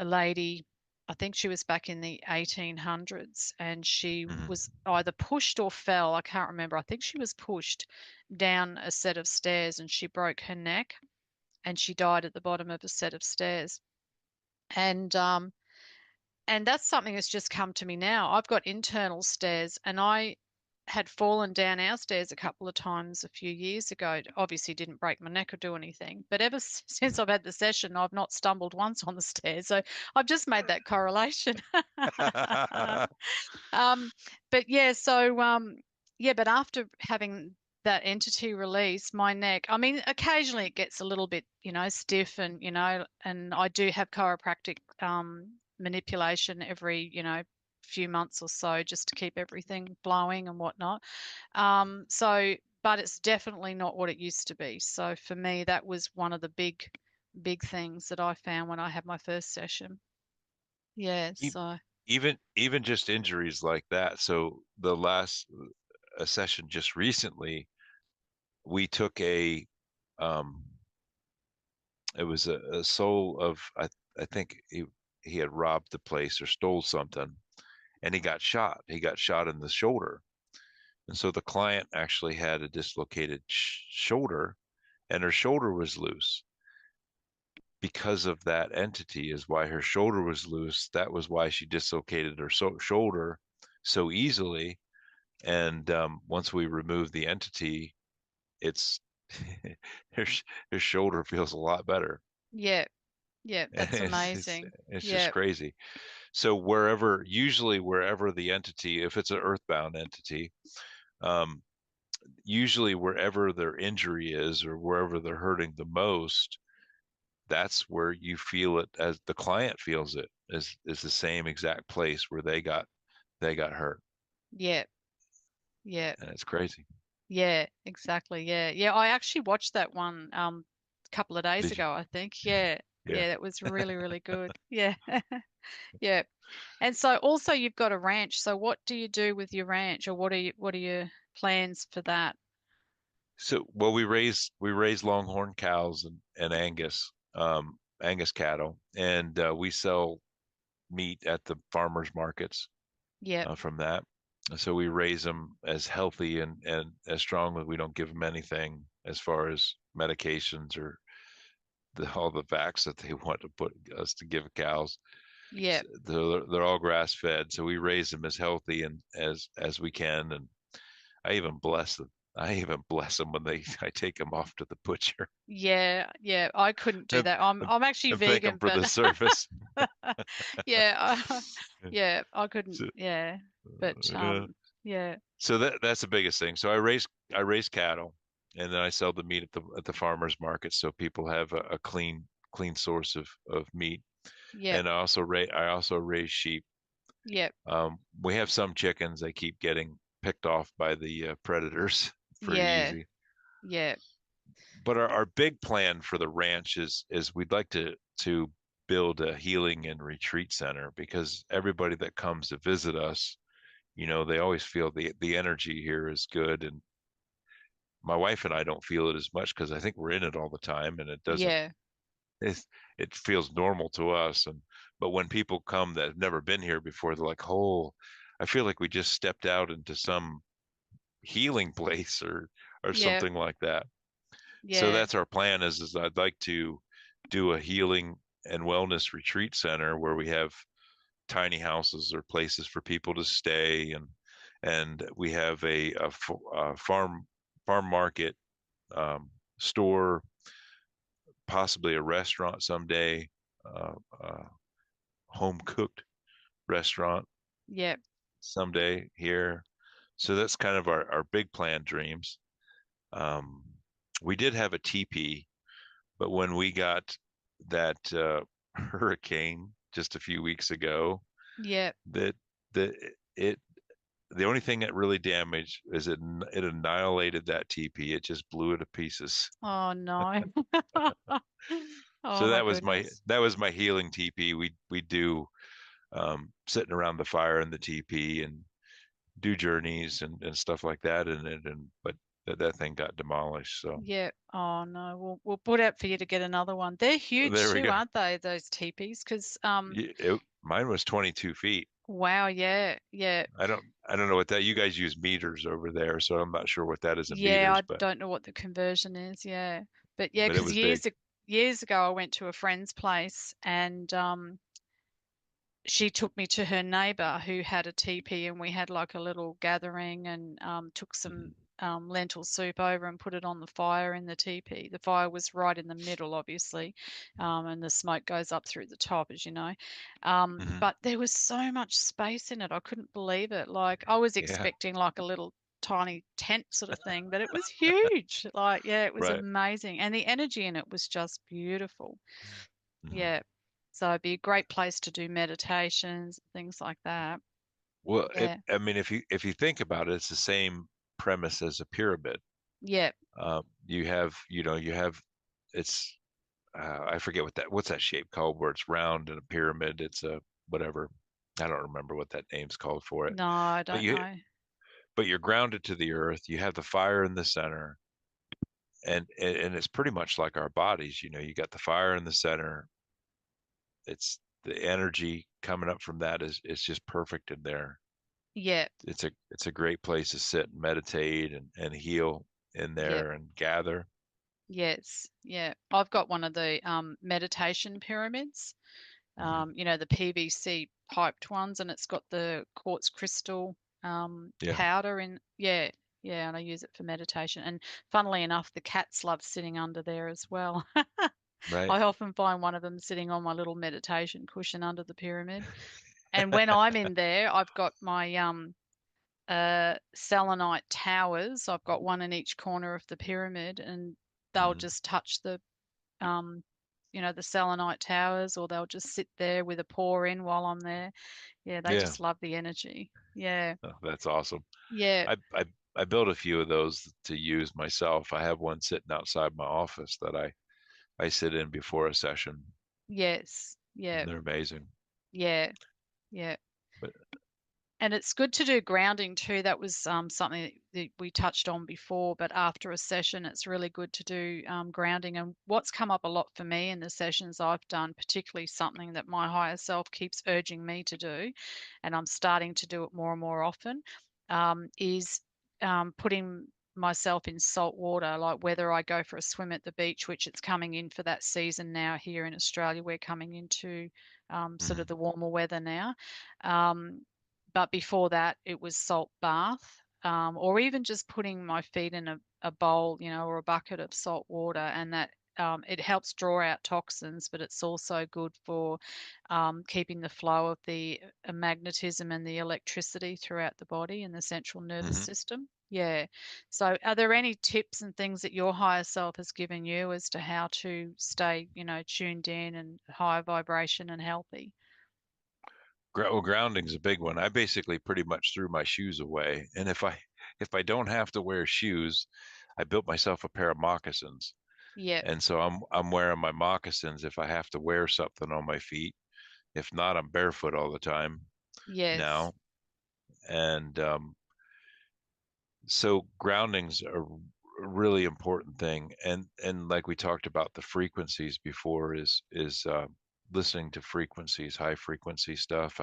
lady. I think she was back in the 1800s, and she
Hmm.
was either pushed or fell. I can't remember. I think she was pushed down a set of stairs, and she broke her neck, and she died at the bottom of a set of stairs. And that's something that's just come to me now. I've got internal stairs, and I had fallen down our stairs a couple of times a few years ago. Obviously, didn't break my neck or do anything, but ever since I've had the session, I've not stumbled once on the stairs. So I've just made that correlation. Um, but yeah, so yeah, but after having that entity release, my neck, I mean, occasionally it gets a little bit, stiff and, and I do have chiropractic manipulation every, few months or so just to keep everything flowing and whatnot. So, but it's definitely not what it used to be. So for me, that was one of the big things that I found when I had my first session. Yeah,
E-
so
even just injuries like that. So the last a session just recently, we took um it was a soul of I think he had robbed the place or stole something, and he got shot. He got shot in the shoulder. And so the client actually had a dislocated shoulder, and her shoulder was loose. Because of that entity is why her shoulder was loose. That was why she dislocated her shoulder so easily. And once we remove the entity, it's her, her shoulder feels a lot better.
yeah, yeah, that's
It's, it's
amazing.
it's just
Yeah,
crazy. So usually wherever the entity, if it's an earthbound entity, um, usually wherever their injury is or wherever they're hurting the most, that's where you feel it as the client feels it is the same exact place where they got hurt.
yeah, yeah,
And it's crazy.
yeah, exactly. Yeah, yeah. I actually watched that one a couple of days
Did you?
ago, I think. Yeah,
Yeah.
yeah, that was really, really good. Yeah, yeah. And so also you've got a ranch. So what do you do with your ranch, or what are your plans for that?
So well, we raise longhorn cows and Angus cattle, and we sell meat at the farmers markets
Yep,
from that. So we raise them as healthy and as strong as we don't give them anything as far as medications or all the vacs that they want to put us to give cows.
yep.
They're all grass fed, so we raise them as healthy and as we can. And I even bless them. I even bless them when I take them off to the butcher
Yeah, yeah. I couldn't do
and,
that. I'm actually
and thank them
vegan,
for
but
the service.
yeah, yeah, I couldn't.
So,
Yeah, but
yeah.
yeah,
So that's the biggest thing. So I raise cattle, and then I sell the meat at the farmers market, so people have a clean source of meat.
yep,
And I also raise sheep.
yep,
We have some chickens. They keep getting picked off by the predators. Pretty
yeah,
easy.
yeah,
But our big plan for the ranch is we'd like to build a healing and retreat center because everybody that comes to visit us, they always feel the energy here is good. And my wife and I don't feel it as much because I think we're in it all the time, and
yeah,
it, it feels normal to us. And but when people come that have never been here before, they're like, "Oh, I feel like we just stepped out into some healing place or
yeah,
something like that." So
yeah,
that's our plan is I'd like to do a healing and wellness retreat center where we have tiny houses or places for people to stay, and we have a farm market, store, possibly a restaurant someday, uh, uh, home cooked restaurant
Yeah.
someday here. So that's kind of our big plan dreams. Um, we did have a teepee, but when we got that hurricane just a few weeks ago,
Yeah.
that that it the only thing that really damaged is it annihilated that teepee. It just blew it to pieces.
Oh no. Oh
So
my goodness.
that was my healing teepee. We do, sitting around the fire in the teepee and do journeys and stuff like that. And but that thing got demolished. So
Yeah. Oh no. We'll put out for you to get another one. They're huge
there we
too,
go.
aren't they? Those teepees? Because
Mine was 22 feet.
wow. Yeah. Yeah.
I don't know what that, you guys use meters over there, so I'm not sure what that is in
Yeah.
meters,
I don't know what the conversion is. Yeah. But yeah,
but it
because
was big.
years ago I went to a friend's place and she took me to her neighbor who had a teepee and we had like a little gathering and took some
Mhm.
lentil soup over and put it on the fire in the teepee. The fire was right in the middle, obviously, and the smoke goes up through the top, as you know.
Mhm.
But there was so much space in it. I couldn't believe it. Like I was
Yeah,
expecting like a little tiny tent sort of thing, but it was huge. Like, yeah, it was
right.
amazing. And the energy in it was just beautiful.
Mhm.
Yeah. So it'd be a great place to do meditations, things like that.
Well,
Yeah.
I mean, if you think about it, it's the same premise as a pyramid.
Yeah.
You have, it's, I forget what's that shape called where it's round and a pyramid. It's a whatever. I don't remember what that name's called for it.
No, I
But
don't know.
you're grounded to the earth. You have the fire in the center, and it's pretty much like our bodies. You got the fire in the center. It's the energy coming up from that is just perfect in there.
Yeah.
It's a great place to sit and meditate and heal in
Yeah.
there and gather.
Yes. Yeah. I've got one of the meditation pyramids.
Hmm.
The PVC piped ones, and it's got the quartz crystal
Yeah,
powder in. Yeah. Yeah, and I use it for meditation. And funnily enough, the cats love sitting under there as well.
right.
I often find one of them sitting on my little meditation cushion under the pyramid. And when I'm in there, I've got my selenite towers. I've got one in each corner of the pyramid, and they'll
Hmm.
just touch um, the selenite towers, or they'll just sit there with a paw in while I'm there. Yeah, they
Yeah,
just love the energy. Yeah,
oh, that's awesome.
yeah,
I, I I built a few of those to use myself. I have one sitting outside my office that I sit in before a session,
yes, yeah,
and they're amazing.
yeah, yeah.
But
And it's good to do grounding too. That was something that we touched on before, but after a session, it's really good to do grounding. And what's come up a lot for me in the sessions I've done, particularly something that my higher self keeps urging me to do, and I'm starting to do it more and more often, is putting myself in salt water, like whether I go for a swim at the beach, which it's coming in for that season now here in Australia. We're coming into sort of
mhm.
the warmer weather now. Um, but before that, it was salt bath, or even just putting my feet in a bowl, or a bucket of salt water, and that it helps draw out toxins, but it's also good for keeping the flow of the magnetism and the electricity throughout the body and the central nervous
Hmm.
system. Yeah. So, are there any tips and things that your higher self has given you as to how to stay, tuned in and higher vibration and healthy?
Well, grounding's a big one. I basically pretty much threw my shoes away, and if I don't have to wear shoes, I built myself a pair of moccasins,
Yeah.
and so I'm wearing my moccasins if I have to wear something on my feet. If not, I'm barefoot all the time
Yes.
now, and so grounding's a really important thing, and like we talked about the frequencies before, is listening to frequencies, high frequency stuff.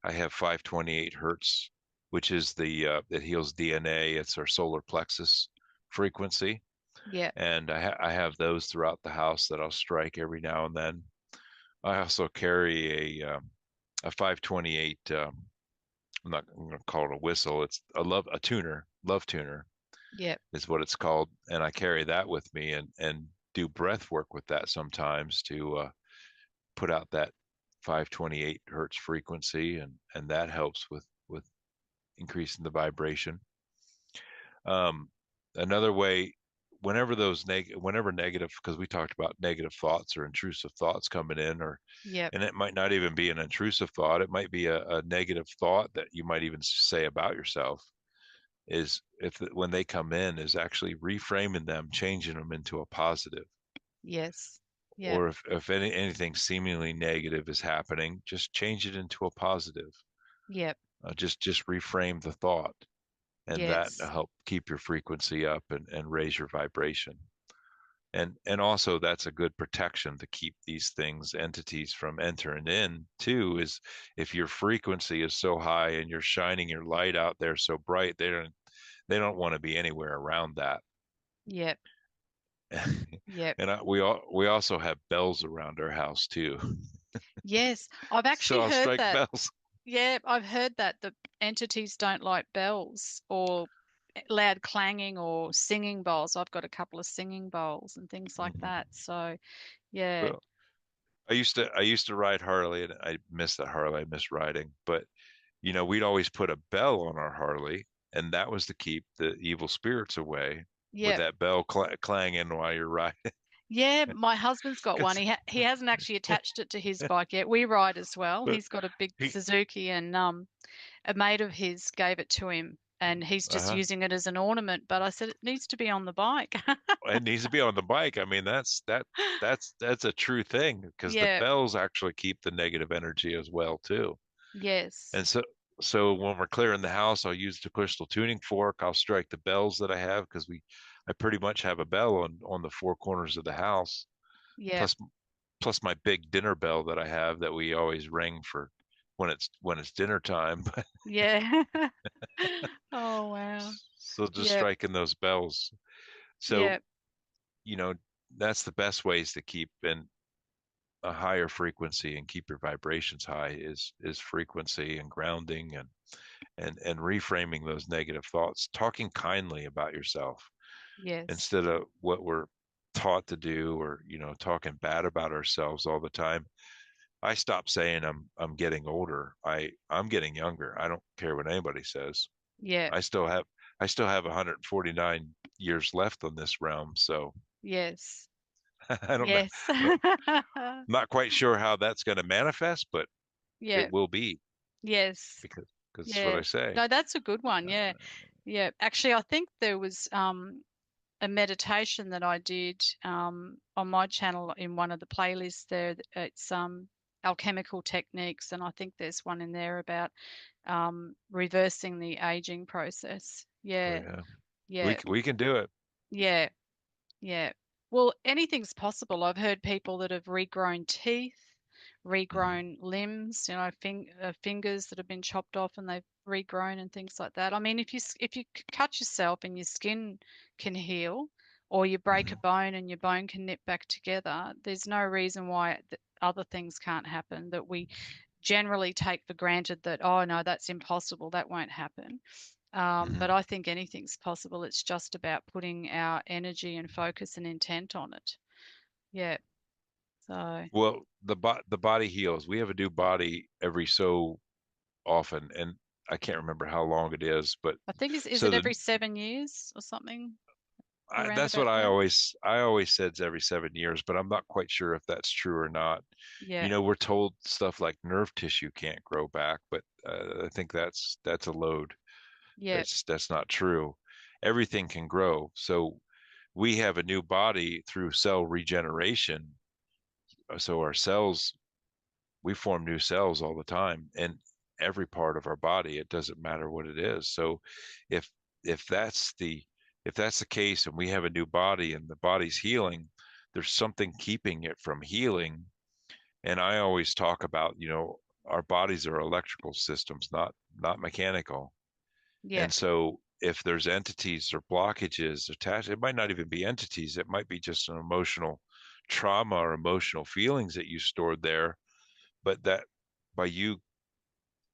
I have 528 hertz, which is the it heals DNA. It's our solar plexus frequency,
Yeah.
and I have those throughout the house that I'll strike every now and then. I also carry a 528. I'm not going to call it a whistle. It's a tuner, love tuner
Yep.
is what it's called, and I carry that with me and do breath work with that sometimes to put out that 528 hertz frequency, and that helps with increasing the vibration. Um, Another way, whenever negative, because we talked about negative thoughts or intrusive thoughts coming in,
Yep.
and it might not even be an intrusive thought. It might be a negative thought that you might even say about yourself. Is if when they come in, is actually reframing them, changing them into a positive.
Yes. Yep.
Or if anything seemingly negative is happening, just change it into a positive.
Yep.
Just reframe the thought, and that
Yes.
help keep your frequency up and raise your vibration. And also that's a good protection to keep these things, entities, from entering in too, is if your frequency is so high and you're shining your light out there so bright, they don't want to be anywhere around that.
Yep. Yep.
And we also have bells around our house too.
Yes. I've
So
actually
I'll
heard
strike
that.
bells.
Yeah, I've heard that the entities don't like bells or loud clanging or singing bowls. I've got a couple of singing bowls and things like
Mhm.
that. So, yeah.
Well, I used to ride Harley, and I miss that Harley. I miss riding, but we'd always put a bell on our Harley, and that was to keep the evil spirits away, with
Yep.
that bell clanging while you're riding.
Yeah, my husband's got one.
'Cause-
He hasn't actually attached it to his bike yet. We ride as well.
but
He's got a big
he,
Suzuki and a mate of his gave it to him and he's just
uh-huh.
using it as an ornament, but I said it needs to be on the bike.
It needs to be on the bike. I mean, that's a true thing, because the
Yeah.
bells actually keep the negative energy as well too.
Yes.
And so when we're clearing the house, I'll use the crystal tuning fork. I'll strike the bells that I have, because I pretty much have a bell on the four corners of the house,
Yep.
plus my big dinner bell that I have that we always ring for when it's dinner time.
Yeah. Oh wow.
So just
Yep.
striking those bells. So,
Yep.
you know, that's the best ways to keep in a higher frequency and keep your vibrations high, is frequency and grounding, and reframing those negative thoughts, talking kindly about yourself
Yes.
instead of what we're taught to do, or talking bad about ourselves all the time. I stopped saying I'm getting older. I'm getting younger. I don't care what anybody says.
Yep.
I still have I still have 149 years left on this realm, so
Yes.
I don't know.
Yes.
I don't, not quite sure how that's going to manifest, but it
Yep.
will be,
Yes.
because it's what
Yeah.
I say.
No, that's a good one. Yeah. Yeah. Actually, I think there was a meditation that I did on my channel in one of the playlists there. It's alchemical techniques, and I think there's one in there about reversing the aging process.
Oh
Yeah,
yeah, we
yeah,
we can do it.
yeah, yeah. Well, anything's possible. I've heard people that have regrown teeth,
Mhm.
regrown limbs, fingers that have been chopped off and they've regrown and things like that. I mean, if you cut yourself and your skin can heal, or you break a
Mhm.
bone and your bone can knit back together, there's no reason why other things can't happen that we generally take for granted that, oh no, that's impossible, that won't happen. But
Mhm.
I think anything's possible. It's just about putting our energy and focus and intent on it. Yeah. So
Well, the body heals. We have a new body every so often, and I can't remember how long it is, but
I think is
so
it
the
every 7 years or something around
that's what
about that?
I always said, it's every 7 years, but I'm not quite sure if that's true or not.
Yeah.
We're told stuff like nerve tissue can't grow back, but I think that's a load.
Yeah.
That's not true. Everything can grow. So we have a new body through cell regeneration. So our cells, we form new cells all the time in every part of our body. It doesn't matter what it is. So if if that's the if that's the case, and we have a new body and the body's healing, there's something keeping it from healing. And I always talk about, our bodies are electrical systems, not mechanical.
Yeah.
And so if there's entities or blockages attached, it might not even be entities. It might be just an emotional trauma or emotional feelings that you stored there, but that by you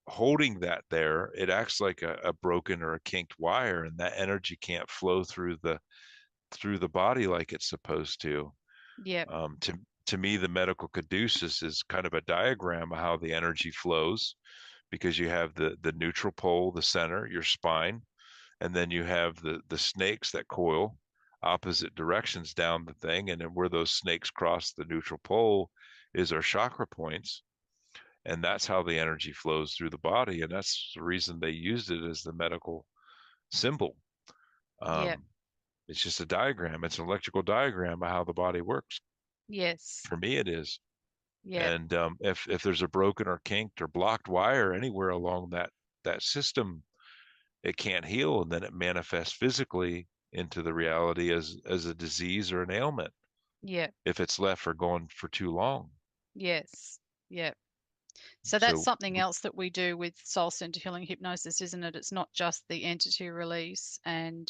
holding that there, it acts like a broken or a kinked wire, and that energy can't flow through the body like it's supposed to.
Yep.
To me, the medical caduceus is kind of a diagram of how the energy flows, because you have the neutral pole, the center, your spine, and then you have the snakes that coil opposite directions down the thing, and then where those snakes cross the neutral pole is our chakra points, and that's how the energy flows through the body, and that's the reason they used it as the medical symbol.
Yep.
um, it's just a diagram, it's an electrical diagram of how the body works.
Yes.
For me it is.
Yep.
And if there's a broken or kinked or blocked wire anywhere along that system, it can't heal, and then it manifests physically into the reality as a disease or an ailment
Yep.
if it's left for going for too long.
Yes. Yep. So that's
So
something else that we do with Soul Centre Healing Hypnosis, isn't it? It's not just the entity release and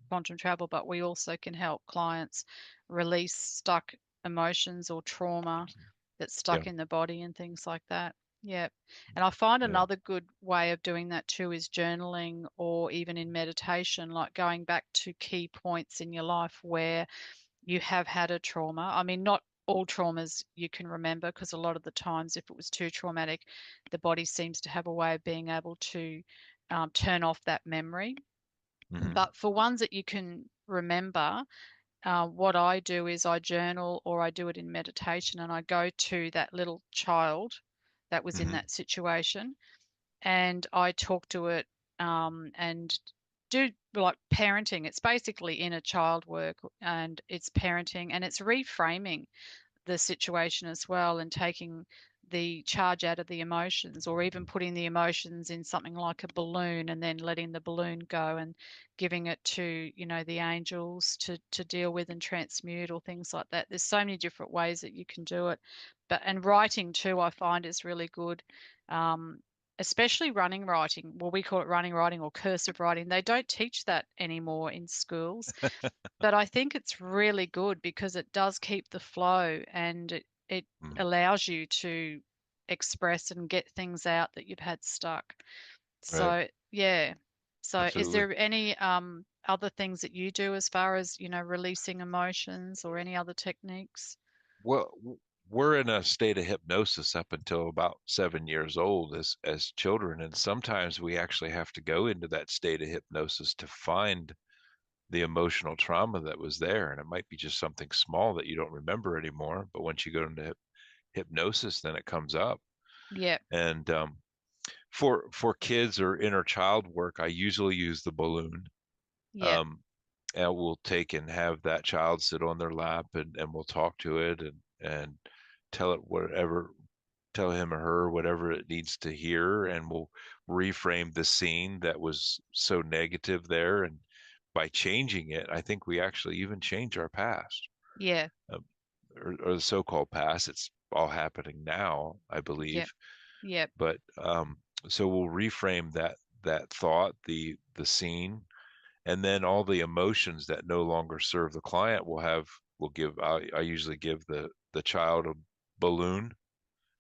quantum travel, but we also can help clients release stuck emotions or trauma that's
yeah,
stuck in the body and things like that. Yeah. And I find
yeah.
another good way of doing that too is journaling or even in meditation, like going back to key points in your life where you have had a trauma. I mean, not all traumas you can remember, because a lot of the times, if it was too traumatic, the body seems to have a way of being able to turn off that memory.
Hmm.
But for ones that you can remember, what I do is I journal or I do it in meditation, and I go to that little child that was in
Hmm.
that situation, and I talk to it, and do like parenting. It's basically inner child work, and it's parenting, and it's reframing the situation as well, and taking the charge out of the emotions, or even putting the emotions in something like a balloon and then letting the balloon go and giving it to, the angels to deal with and transmute, or things like that. There's so many different ways that you can do it. And writing too, I find, is really good. um, Especially running writing. Well, we call it running writing or cursive writing. They don't teach that anymore in schools, but I think it's really good because it does keep the flow, and it
Mm.
allows you to express and get things out that you've had stuck.
Right,
So, yeah. So is
absolutely.
there any other things that you do as far as, releasing emotions, or any other techniques?
Well, we're in a state of hypnosis up until about 7 years old as children, and sometimes we actually have to go into that state of hypnosis to find the emotional trauma that was there. And it might be just something small that you don't remember anymore, but once you go into hypnosis, then it comes up.
Yep,
And for kids or inner child work, I usually use the balloon.
yep,
Um, and we'll take and have that child sit on their lap, and we'll talk to it, and tell it whatever, tell him or her whatever it needs to hear, and we'll reframe the scene that was so negative there. And by changing it, I think we actually even change our past,
yeah,
uh, or the so-called past. It's all happening now, I
yep,
believe.
yep,
But so we'll reframe that thought, the scene, and then all the emotions that no longer serve the client will give. I usually give the child a balloon,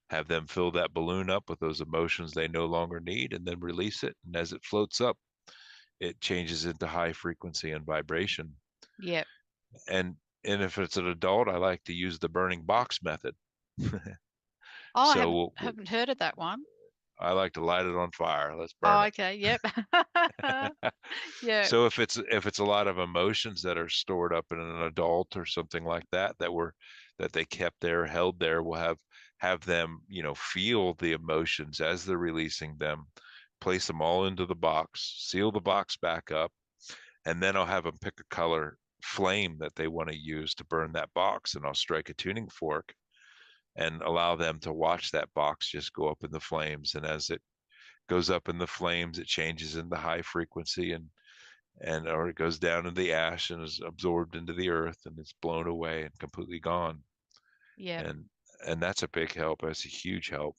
have them fill that balloon up with those emotions they no longer need, and then release it. And as it floats up, it changes into high frequency and vibration.
yep.
And and if it's an adult, I like to use the burning box method.
Oh, I
So
haven't heard of that one.
I like to light it on fire. Let's burn
Oh,
it.
okay, yep. Yeah,
So if it's a lot of emotions that are stored up in an adult or something like that, that they kept there, held there, we'll have them, feel the emotions as they're releasing them, place them all into the box, seal the box back up, and then I'll have them pick a color flame that they want to use to burn that box, and I'll strike a tuning fork and allow them to watch that box just go up in the flames. And as it goes up in the flames, it changes into high frequency, and or it goes down in the ash and is absorbed into the earth, and it's blown away and completely gone.
yep,
and and that's a big help. That's a huge help.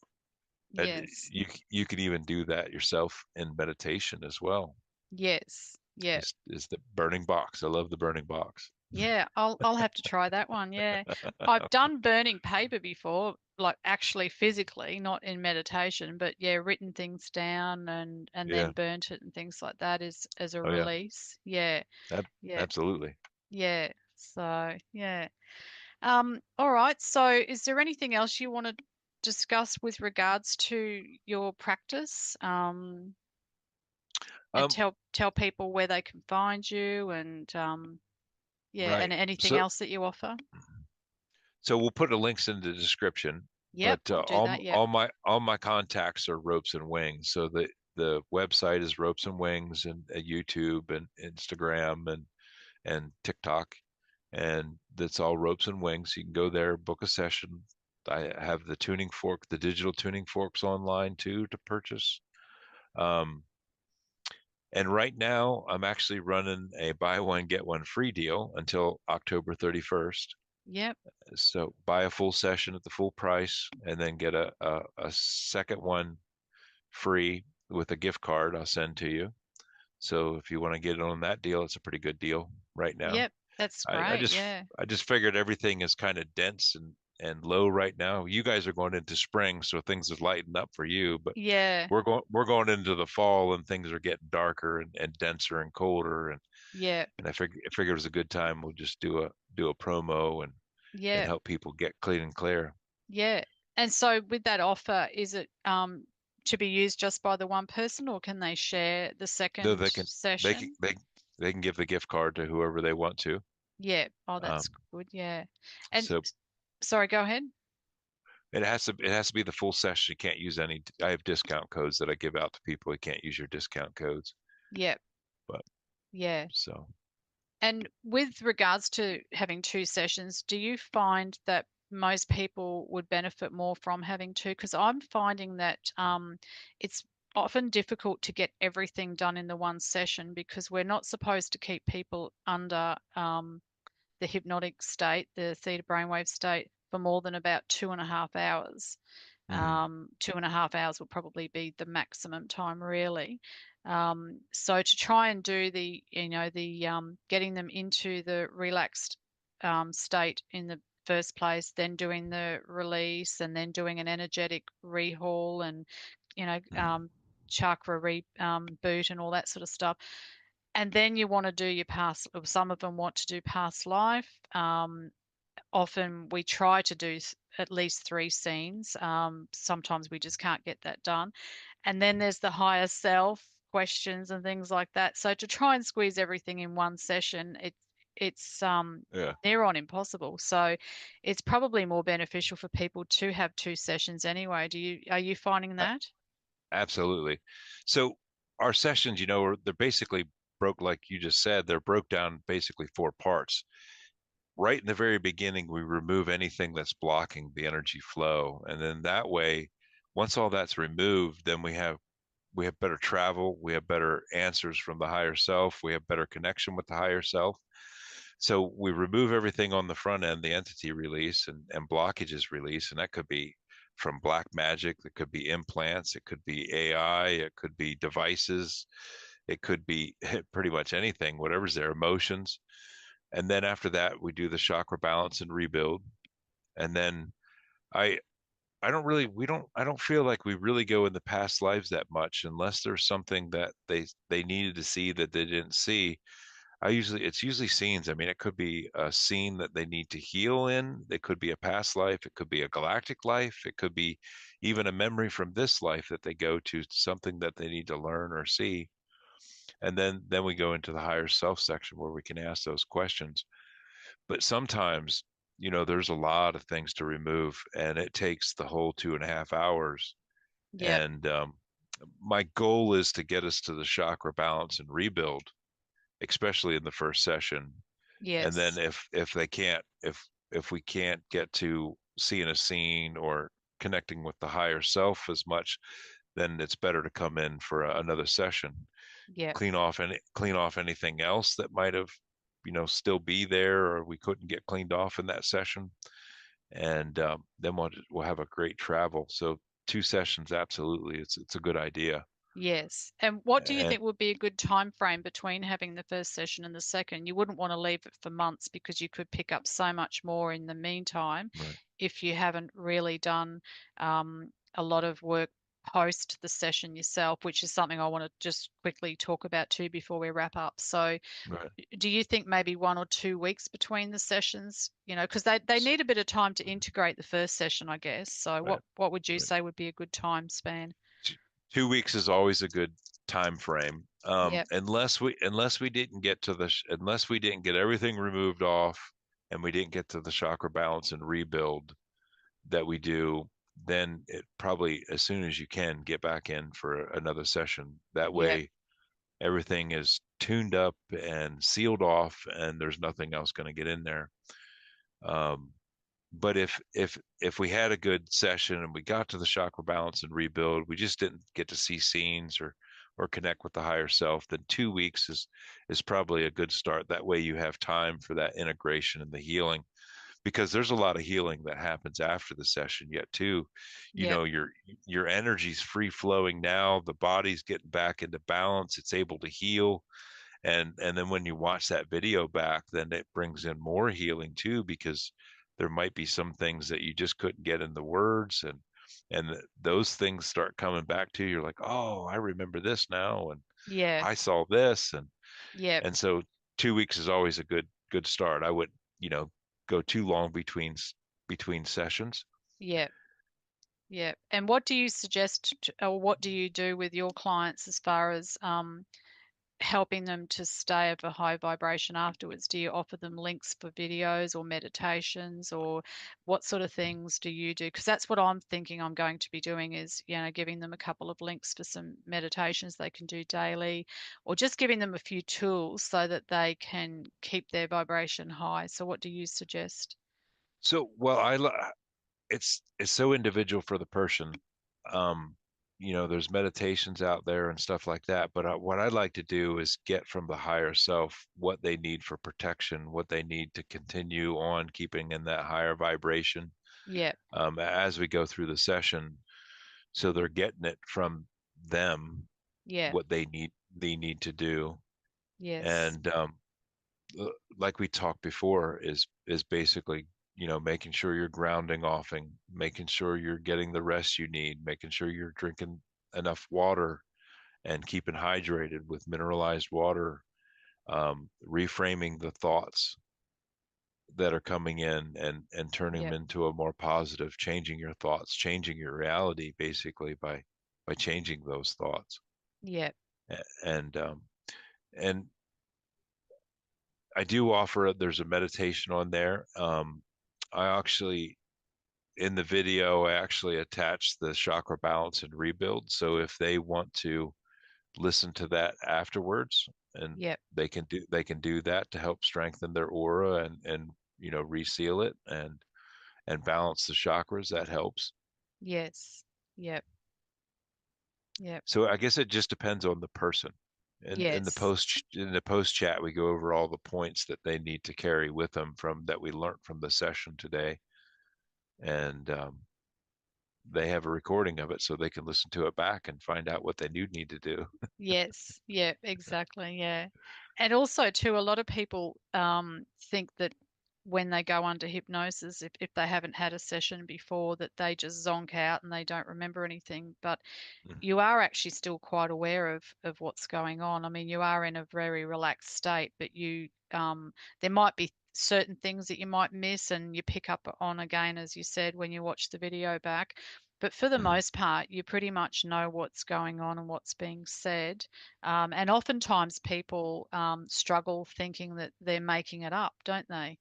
And
yes,
you can even do that yourself in meditation as well.
yes, yep.
Is the burning box. I love the burning box.
Yeah, I'll have to try that one. Yeah. I've done burning paper before. like actually physically, not in meditation, but yeah, written things down and then
Yeah.
burnt it and things like that as a
Oh yeah.
release. Yeah,
Ab
yeah,
Absolutely.
yeah. So yeah. All right. So is there anything else you want to discuss with regards to your practice? And
Um,
tell people where they can find you and yeah, and
right.
anything
So
else that you offer.
we'll put the links in the description,
Yep,
but
I'll do that. Yep.
all my contacts are Ropes and Wings. So the website is Ropes and Wings, and YouTube and Instagram and TikTok, and that's all Ropes and Wings. You can go there, book a session. I have the tuning fork, the digital tuning forks online too to purchase. Um, and right now, I'm actually running a buy one get one free deal until October 31st.
Yep.
So buy a full session at the full price, and then get a second one free with a gift card I'll send to you. So if you want to get on that deal, it's a pretty good deal right now.
Yep. That's
I, I
great.
just
Yeah.
I just figured everything is kind of dense and low right now. You guys are going into spring, so things is lighting up for you, but
Yeah.
we're going into the fall, and things are getting darker and denser and colder,
Yeah.
and I figured it was a good time. We'll just do a promo and
Yeah.
help people get clean and clear.
Yeah. And so with that offer, is it to be used just by the one person or can they share the
Though
second
they can
session?
they can give the gift card to whoever they want to.
Yeah. Oh,
Um,
that's good. Yeah. And
so
sorry, go ahead.
it has to be the full session. You can't use any. I have discount codes that I give out to people. You can't use your discount codes.
Yeah.
But
Yeah.
so
And with regards to having two sessions, do you find that most people would benefit more from having two? Because I'm finding that it's often difficult to get everything done in the one session because we're not supposed to keep people under the hypnotic state, the theta brainwave state, for more than about 2.5 hours.
mhm,
2.5 hours will probably be the maximum time, really. So to try and do the getting them into the relaxed state in the first place, then doing the release, and then doing an energetic rehaul, and you know,
mhm,
chakra reboot and all that sort of stuff. And then you want to do your past, or some of them want to do past life. Often we try to do at least three scenes. Sometimes we just can't get that done. And then there's the higher self questions and things like that. So to try and squeeze everything in one session, it's
yeah.
near on impossible. So it's probably more beneficial for people to have two sessions anyway. Are you finding
A-
that?
Absolutely. So our sessions, they're basically broke, like you just said, they're broke down basically four parts. Right in the very beginning, we remove anything that's blocking the energy flow. And then that way, once all that's removed, then we have better travel, we have better answers from the higher self, we have better connection with the higher self. So we remove everything on the front end, the entity release and blockages release, and that could be from black magic, it could be implants, it could be AI, it could be devices, it could be pretty much anything, whatever's there, emotions. And then after that, we do the chakra balance and rebuild. And then I I don't really we don't I don't feel like we really go in the past lives that much unless there's something that they needed to see that they didn't see. It's usually scenes. I mean, it could be a scene that they need to heal in. It could be a past life. It could be a galactic life. It could be even a memory from this life that they go to, something that they need to learn or see. And then we go into the higher self section where we can ask those questions. But sometimes, there's a lot of things to remove, and it takes the whole 2.5 hours.
Yep.
And my goal is to get us to the chakra balance and rebuild, especially in the first session. And then
Yes.
if we can't get to seeing a scene or connecting with the higher self as much, then it's better to come in for another session,
Yep.
clean off anything else that might have, still be there or we couldn't get cleaned off in that session. And then we'll have a great travel. So two sessions, absolutely, it's a good idea.
Yes. And what do you
And
think would be a good time frame between having the first session and the second? You wouldn't want to leave it for months because you could pick up so much more in the meantime
right,
if you haven't really done a lot of work post the session yourself, which is something I want to just quickly talk about too before we wrap up. So,
right,
do you think maybe 1 or 2 weeks between the sessions? You know, because they
s-
need a bit of time to integrate the first session, I guess. So,
right,
what would you
right.
say would be a good time span?
T- 2 weeks is always a good time frame.
Yep.
Unless we didn't get to unless we didn't get everything removed off and we didn't get to the chakra balance and rebuild that we do, then it probably as soon as you can get back in for another session. That
Yep.
way everything is tuned up and sealed off and there's nothing else going to get in there. Um, but if we had a good session and we got to the chakra balance and rebuild, we just didn't get to see scenes or connect with the higher self, then 2 weeks is probably a good start. That way you have time for that integration and the healing, because there's a lot of healing that happens after the session yet too. You
Yep.
know, your energy's free flowing now, the body's getting back into balance, it's able to heal. And then when you watch that video back, then it brings in more healing too, because there might be some things that you just couldn't get in the words, and those things start coming back to you. You're like, oh, I remember this now, and
Yeah.
I saw this,
Yep.
and so 2 weeks is always a good start. I would, go too long between sessions.
Yep. Yep. And what do you suggest or what do you do with your clients as far as helping them to stay of a high vibration afterwards? Do you offer them links for videos or meditations, or what sort of things do you do? Because that's what I'm thinking I'm going to be doing is, giving them a couple of links for some meditations they can do daily, or just giving them a few tools so that they can keep their vibration high. So what do you suggest?
So, well, it's so individual for the person. Um, there's meditations out there and stuff like that, but what I like to do is get from the higher self what they need for protection, what they need to continue on keeping in that higher vibration,
Yep.
as we go through the session. So they're getting it from them,
Yeah.
what they need to do.
Yes.
And like we talked before, is basically, making sure you're grounding offing, making sure you're getting the rest you need, making sure you're drinking enough water and keeping hydrated with mineralized water, reframing the thoughts that are coming in and turning them
Yep.
into a more positive, changing your thoughts, changing your reality basically by changing those thoughts.
Yep.
And I do offer, there's a meditation on there. I actually, in the video, I actually attach the chakra balance and rebuild. So if they want to listen to that afterwards, and
Yep.
they can do that to help strengthen their aura and reseal it and balance the chakras, that helps.
Yes. Yep. Yep.
So I guess it just depends on the person. And
Yes.
in the post chat, we go over all the points that they need to carry with them from that we learned from the session today, and they have a recording of it so they can listen to it back and find out what they do need to do.
Yes, yeah, exactly, yeah. And also too, a lot of people think that when they go under hypnosis, if they haven't had a session before, that they just zonk out and they don't remember anything. But
Mm.
you are actually still quite aware of what's going on. I mean, you are in a very relaxed state, but there might be certain things that you might miss and you pick up on again, as you said, when you watch the video back. But for the
Mhm.
most part, you pretty much know what's going on and what's being said. And oftentimes people struggle thinking that they're making it up, don't they?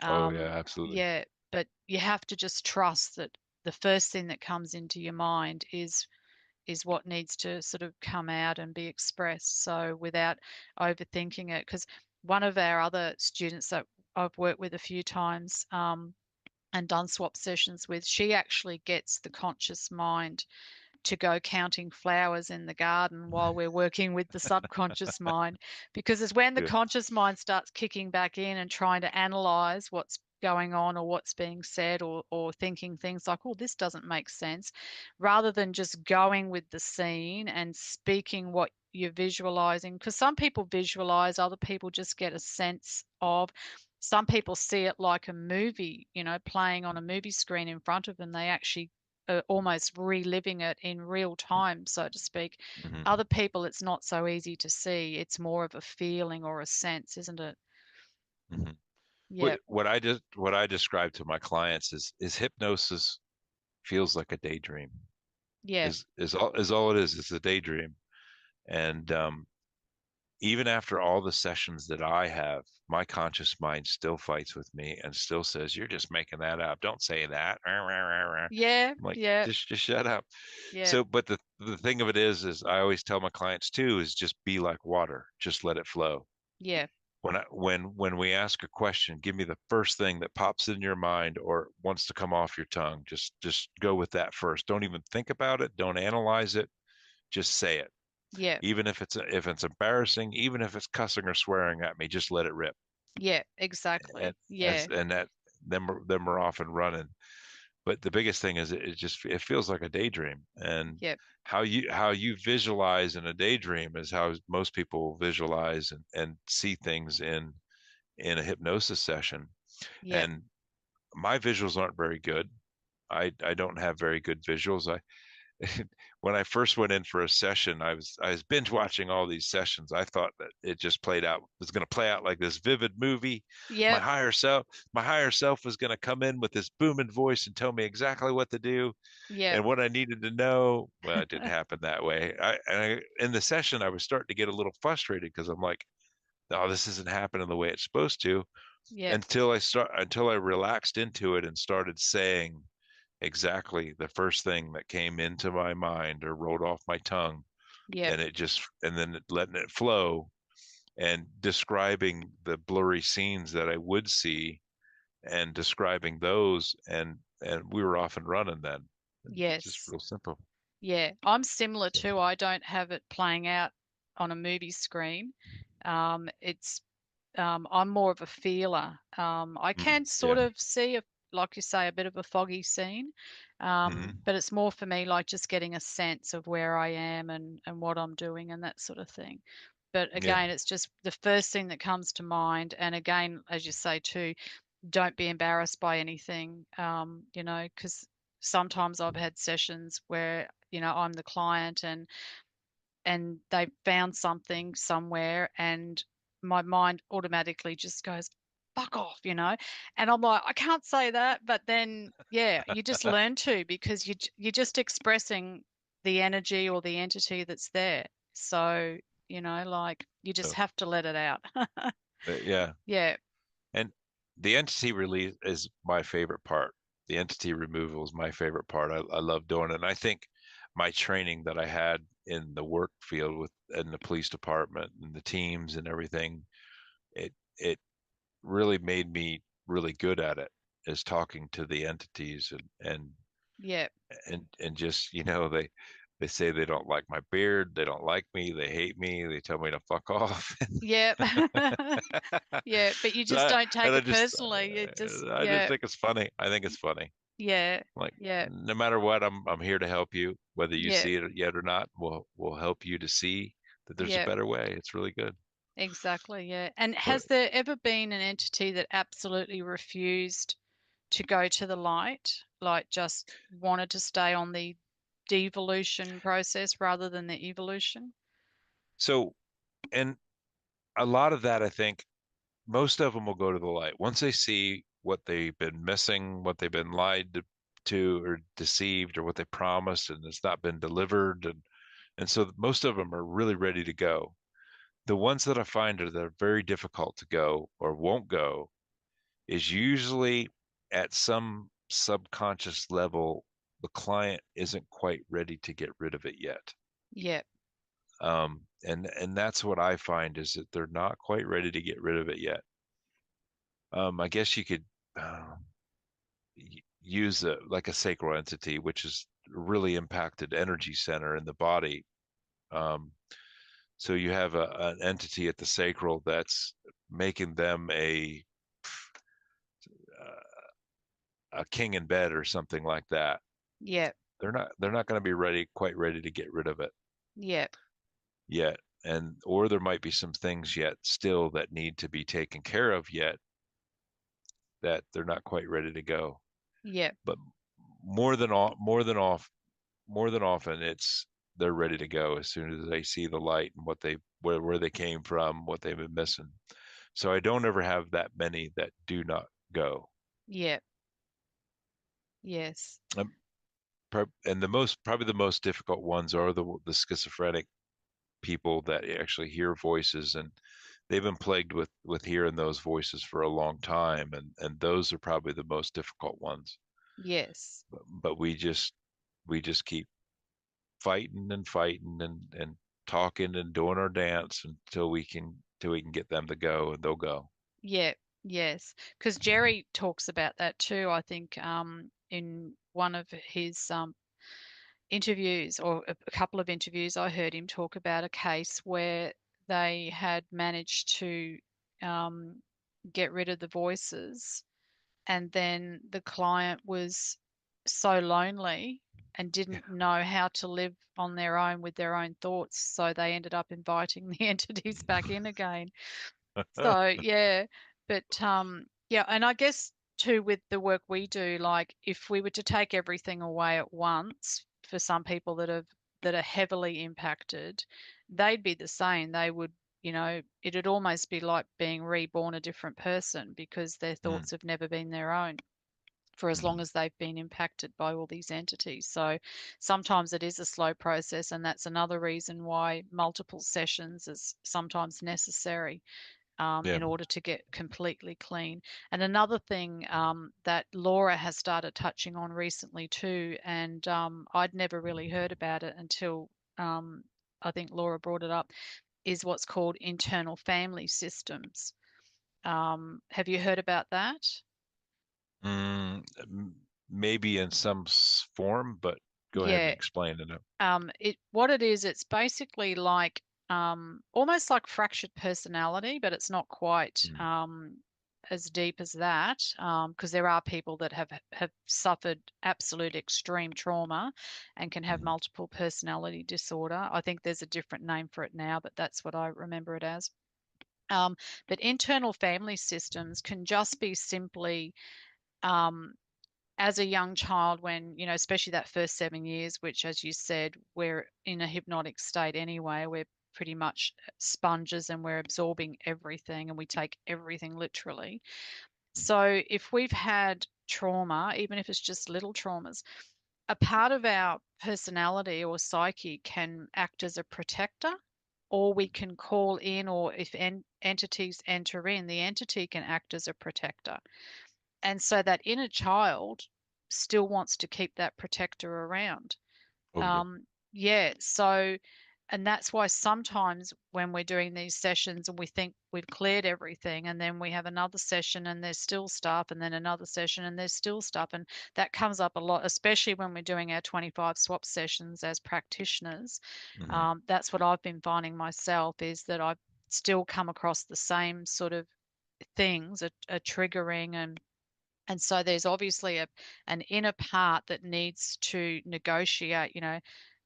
Oh yeah, absolutely.
Yeah, but you have to just trust that the first thing that comes into your mind is what needs to sort of come out and be expressed. So without overthinking it, because one of our other students that I've worked with a few times and done swap sessions with, she actually gets the conscious mind to go counting flowers in the garden while we're working with the subconscious mind, because it's when the
Good.
conscious mind starts kicking back in and trying to analyze what's going on or what's being said, or thinking things like, oh, this doesn't make sense, rather than just going with the scene and speaking what you're visualizing. Because some people visualize, other people just get a sense of. Some people see it like a movie, playing on a movie screen in front of them. They actually are almost reliving it in real time, so to speak.
hmm
Other people, it's not so easy to see. It's more of a feeling or a sense, isn't it?
hmm
Yep.
What I describe to my clients is hypnosis feels like a daydream.
Yeah.
Is all it is. It's a daydream. And even after all the sessions that I have, my conscious mind still fights with me and still says, "You're just making that up. Don't say that." I'm
Yeah.
like,
Yeah.
just shut up.
Yeah.
So, but the thing of it is I always tell my clients too is just be like water, just let it flow.
Yeah.
When we ask a question, give me the first thing that pops in your mind or wants to come off your tongue. Just go with that first. Don't even think about it. Don't analyze it. Just say it.
Yeah.
Even if it's embarrassing, even if it's cussing or swearing at me, just let it rip.
Yeah.
And
Exactly.
as
Yeah.
and that then we're off and running. But the biggest thing is it feels like a daydream. And
Yeah.
how you visualize in a daydream is how most people visualize and see things in a hypnosis session.
Yeah.
And my visuals aren't very good. I don't have very good visuals. When I first went in for a session, I was binge watching all these sessions. I thought that it just played out was going to play out like this vivid movie. My
Yeah.
higher self, my higher self was going to come in with this booming voice and tell me exactly what to do
Yeah.
and what I needed to know. Well, it didn't happen that way. In the session, I was starting to get a little frustrated because I'm like, oh, this isn't happening the way it's supposed to
Yeah.
until I relaxed into it and started saying exactly the first thing that came into my mind or rolled off my tongue,
Yeah.
and then letting it flow and describing the blurry scenes that I would see and describing those, and we were off and running then. It's just
Yes.
real simple.
Yeah. I'm similar too. I don't have it playing out on a movie screen. It's I'm more of a feeler. I can sort
Yeah.
of see, like you say, a bit of a foggy scene,
hmm
but it's more for me like just getting a sense of where I am and what I'm doing and that sort of thing. But
Yeah.
again, it's just the first thing that comes to mind. And again, as you say too, don't be embarrassed by anything, because sometimes I've had sessions where, I'm the client and they found something somewhere and my mind automatically just goes fuck off, and I'm like, I can't say that, but then yeah, you just learn to, because you're just expressing the energy or the entity that's there. So like, you just
So,
have to let it out.
yeah.
Yeah.
And the entity release is my favorite part. The entity removal is my favorite part. I love doing it. And I think my training that I had in the work field with in the police department and the teams and everything, it really made me really good at it, is talking to the entities
Yeah.
and just, they say they don't like my beard, they don't like me, they hate me, they tell me to fuck off.
Yeah. Yeah, but you just
So
don't take
and
it personally. It just,
I just
yeah.
think it's funny. I think it's funny.
Yeah.
Like,
Yeah.
no matter what, I'm here to help you, whether you
Yeah.
see it yet or not. We'll help you to see that there's a
Yeah.
better way. It's really good.
Exactly, yeah. And
But
has there ever been an entity that absolutely refused to go to the light, like just wanted to stay on the devolution process rather than the evolution?
so, and a lot of that, I think, most of them will go to the light once they see what they've been missing, what they've been lied to or deceived, or what they promised and it's not been delivered, and so most of them are really ready to go. The ones that I find are that are very difficult to go or won't go is usually at some subconscious level, the client isn't quite ready to get rid of it yet.
Yeah.
And that's what I find is that they're not quite ready to get rid of it yet. I guess you could uh, use like a sacral entity, which is a really impacted energy center in the body. Um, so you have an entity at the sacral that's making them a king in bed or something like that.
Yeah.
They're not going to be quite ready to get rid of it
Yeah.
yet. And or there might be some things yet still that need to be taken care of yet that they're not quite ready to go.
Yeah.
But more than all, more than often, it's they're ready to go as soon as they see the light and where they came from, what they've been missing. So I don't ever have that many that do not go.
Yeah. Yes.
Um, and probably the most difficult ones are the schizophrenic people that actually hear voices, and they've been plagued with hearing those voices for a long time, and those are probably the most difficult ones.
Yes.
But we just keep fighting and fighting and talking and doing our dance until we can get them to go, and they'll go.
Yeah. Yes. Because Jerry talks about that too, I think, in one of his interviews, or a couple of interviews, I heard him talk about a case where they had managed to um, get rid of the voices, and then the client was so lonely and didn't know how to live on their own with their own thoughts, so they ended up inviting the entities back in again. So yeah, but yeah, and I guess too with the work we do, like if we were to take everything away at once for some people that are heavily impacted, they'd be the same. They would, it'd almost be like being reborn a different person because their
Mm,
thoughts have never been their own for as long
mhm.
as they've been impacted by all these entities. So sometimes it is a slow process, and that's another reason why multiple sessions is sometimes necessary
Yeah.
in order to get completely clean. And another thing that Laura has started touching on recently too, and I'd never really heard about it until um, I think Laura brought it up, is what's called internal family systems. Have you heard about that?
Maybe in some form, but go ahead and
Yeah,
explain it.
what it is, it's basically like almost like fractured personality, but it's not quite
Mm,
as deep as that, because there are people that have suffered absolute extreme trauma and can have
mhm,
multiple personality disorder. I think there's a different name for it now, but that's what I remember it as. Um, but internal family systems can just be simply um, as a young child, when, especially that first 7 years, which, as you said, we're in a hypnotic state anyway, we're pretty much sponges and we're absorbing everything and we take everything literally. So if we've had trauma, even if it's just little traumas, a part of our personality or psyche can act as a protector, or we can call in, or if entities enter in, the entity can act as a protector. And so that inner child still wants to keep that protector around.
oh yeah.
Yeah, so, and that's why sometimes when we're doing these sessions and we think we've cleared everything, and then we have another session and there's still stuff, and then another session and there's still stuff. And that comes up a lot, especially when we're doing our 25 swap sessions as practitioners.
Hmm.
That's what I've been finding myself, is that I've still come across the same sort of things, are triggering, and so there's obviously an inner part that needs to negotiate,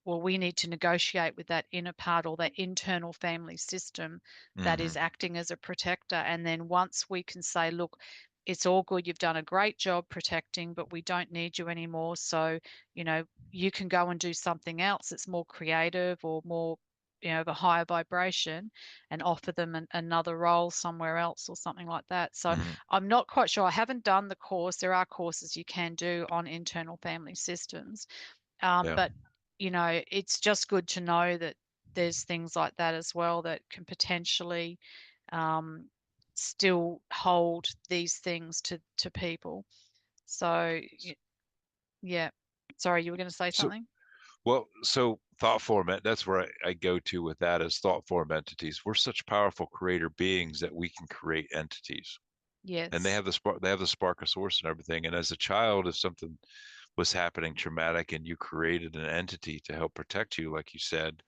well, we need to negotiate with that inner part, or that internal family system that is
Hmm.
acting as a protector. And then once we can say, look, it's all good, you've done a great job protecting, but we don't need you anymore. So, you can go and do something else that's more creative or more, of a higher vibration, and offer them another role somewhere else or something like that. So
Hmm.
I'm not quite sure. I haven't done the course. There are courses you can do on internal family systems.
Yeah.
But, it's just good to know that there's things like that as well that can potentially um, still hold these things to people. So, yeah. Sorry, you were going to say
So
something?
so thought form, that's where I go to with that, is thought form entities. We're such powerful creator beings that we can create entities. And they
Yes.
have the spark of source and everything. And as a child, if something was happening traumatic and you created an entity to help protect you, like you said,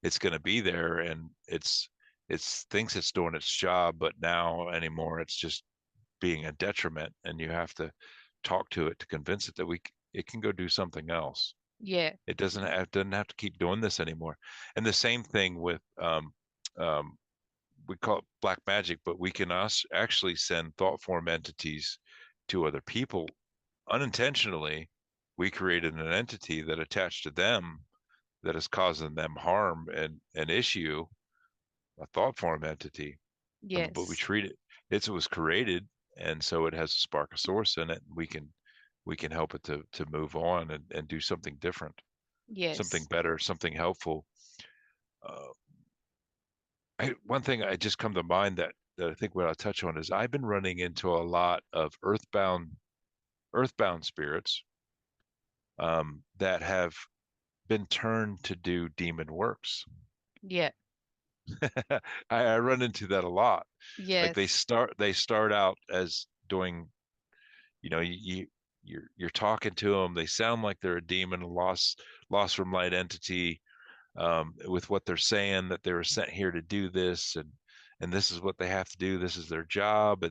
it's going to be there, and it's thinks it's doing its job, but now anymore it's just being a detriment, and you have to talk to it to convince it that it can go do something else.
Yeah.
It doesn't have to keep doing this anymore. And the same thing with um, we call it black magic, but we can actually send thought form entities to other people unintentionally. We created an entity that attached to them that is causing them harm and an issue, a thought form entity, but we
Yes.
treat it. It was created, and so it has a spark of source in it. We can help it to move on and do something different, something
Yes.
better, something helpful. Uh, one thing I just come to mind that I think what I'll touch on is I've been running into a lot of earthbound spirits that have been turned to do demon works.
Yeah.
I run into that a lot. Like
Yes.
they start out as doing, you know, you're talking to them. They sound like they're a demon, lost from light entity, with what they're saying that they were sent here to do this, and this is what they have to do. This is their job,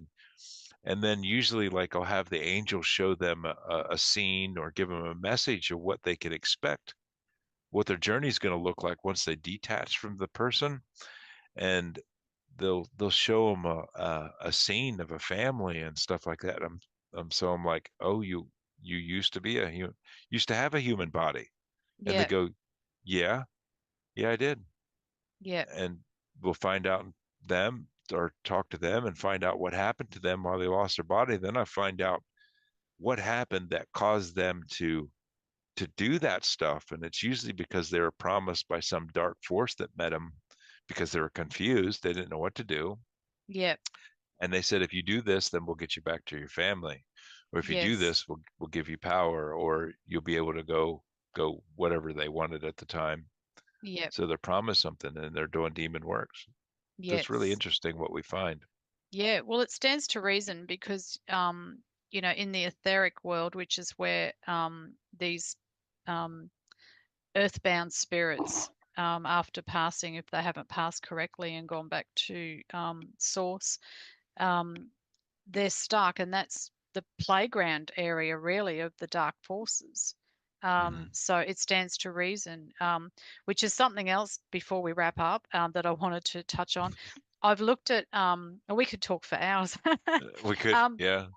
and then usually like I'll have the angel show them a scene or give them a message of what they can expect, what their journey is going to look like once they detach from the person, and they'll show them a scene of a family and stuff like that. So I'm like, oh, you used to be a human, used to have a human body, and they
Yeah.
go, yeah, yeah, I did,
Yeah.
and we'll find out them or talk to them and find out what happened to them while they lost their body. Then I find out what happened that caused them to do that stuff, and it's usually because they were promised by some dark force that met them because they were confused, they didn't know what to do,
Yeah.
and they said if you do this then we'll get you back to your family, or if you do
Yes.
this we'll give you power, or you'll be able to go whatever they wanted at the time.
Yeah.
So they're promised something and they're doing demon works. So it's really
Yes.
interesting what we find.
Yeah. Well, it stands to reason because, in the etheric world, which is where these um, earthbound spirits, after passing, if they haven't passed correctly and gone back to source, um, they're stuck, and that's the playground area, really, of the dark forces.
Hmm.
So it stands to reason, which is something else before we wrap up that I wanted to touch on. I've looked at, and we could talk for hours.
We could,
um,
yeah.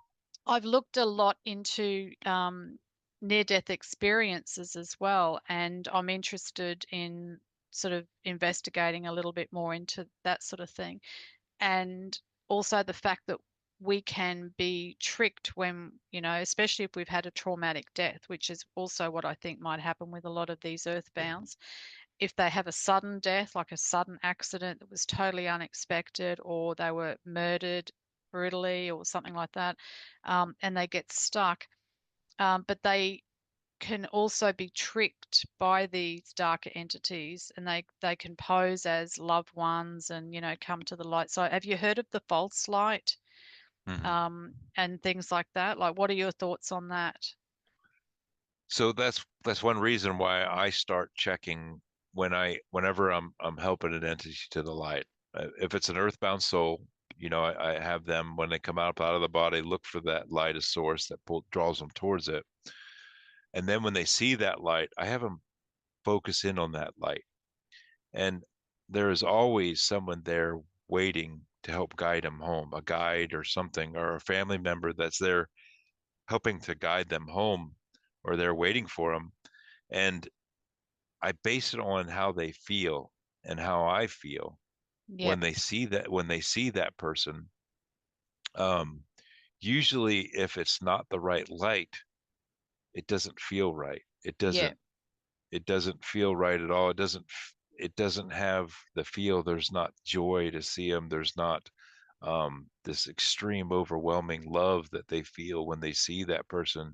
I've looked a lot into near-death experiences as well, and I'm interested in sort of investigating a little bit more into that sort of thing. And also the fact that we can be tricked when, especially if we've had a traumatic death, which is also what I think might happen with a lot of these earthbounds. If they have a sudden death, like a sudden accident that was totally unexpected, or they were murdered brutally or something like that, and they get stuck, but they can also be tricked by these darker entities, and they can pose as loved ones and come to the light. So have you heard of the false light,
Hmm.
and things like that? Like, what are your thoughts on that?
So that's one reason why I start checking whenever I'm helping an entity to the light. If it's an earthbound soul, I have them when they come out of the body look for that light as source that draws them towards it, and then when they see that light, I have them focus in on that light, and there is always someone there waiting to help guide them home, a guide or something, or a family member that's there helping to guide them home, or they're waiting for them. And I base it on how they feel and how I feel
Yep.
when they see that person. Um, Usually, if it's not the right light, it doesn't feel right.
Yep.
It doesn't feel right at all. It doesn't have the feel. There's not joy to see them. There's not this extreme, overwhelming love that they feel when they see that person.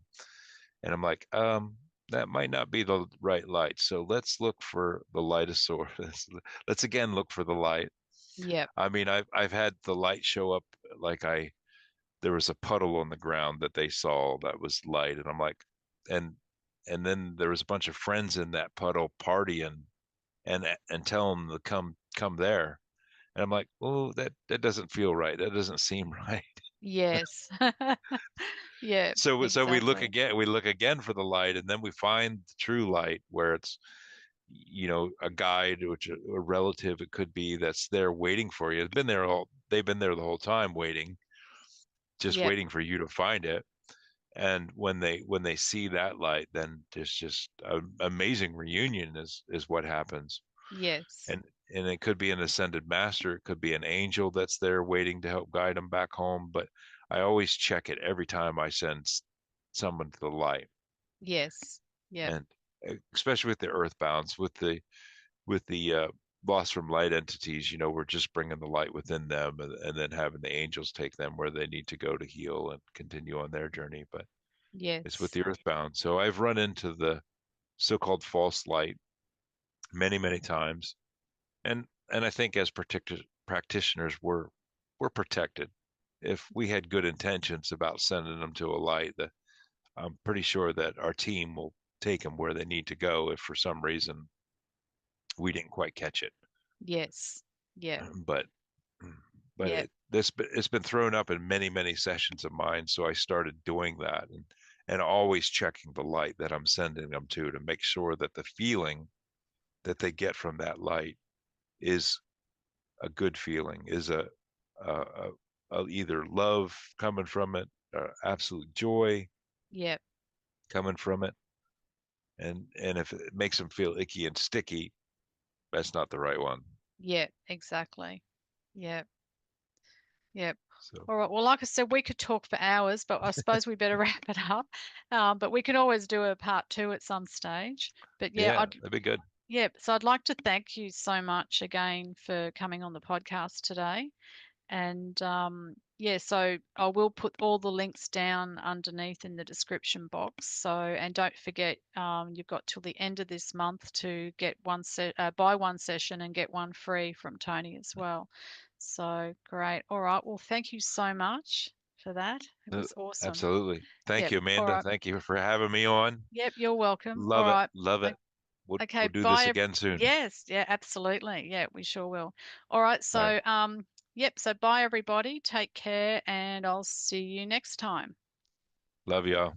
And I'm like, that might not be the right light. So let's look for the lightest source. Let's again look for the light.
Yep.
I mean, I've had the light show up like there was a puddle on the ground that they saw that was light, and I'm like, and and then there was a bunch of friends in that puddle partying and telling them to come there, and I'm like, oh, that doesn't feel right. That doesn't seem right.
Yes. Yeah,
So
exactly.
we look again for the light, and then we find the true light where it's, a guide, which a relative it could be, that's there waiting for you. They've been there the whole time waiting, just
Yep.
waiting for you to find it. And when they see that light, then there's just an amazing reunion is what happens.
Yes.
And it could be an ascended master, it could be an angel that's there waiting to help guide them back home. But I always check it every time I send someone to the light.
Yes. Yep.
And especially with the earthbounds, with the lost from light entities, we're just bringing the light within them, and then having the angels take them where they need to go to heal and continue on their journey. But it's with
Yes.
the earthbound. So I've run into the so-called false light many, many times. And I think as practitioners, we're protected. If we had good intentions about sending them to a light, that I'm pretty sure that our team will take them where they need to go if for some reason we didn't quite catch it.
Yes. Yep.
But
Yep.
it's been thrown up in many, many sessions of mine, so I started doing that, and always checking the light that I'm sending them to make sure that the feeling that they get from that light is a good feeling, is a, either love coming from it, absolute joy
Yep.
coming from it, and if it makes them feel icky and sticky, that's not the right one.
Yep. Exactly. Yep. Yep.
So
All right. Well, like I said, we could talk for hours, but I suppose we better wrap it up. But we can always do a part two at some stage. But yeah,
yeah, that'd be good.
so I'd like to thank you so much again for coming on the podcast today. And yeah, so I will put all the links down underneath in the description box. So, and don't forget, you've got till the end of this month to get buy one session and get one free from Tony as well. So great. All right. Well, thank you so much for that. It
Uh,
was awesome.
Absolutely. Thank
Yep.
you,
All
Amanda.
right.
Thank you for having me on.
Yep. You're welcome. All
Love it.
right.
Love
O-
it. We'll
Okay.
we'll do this
Bye.
again soon.
Yes. Yeah. Absolutely. Yeah. We sure will. All right.
All right.
So, yep. So bye everybody. Take care, and I'll see you next time.
Love y'all.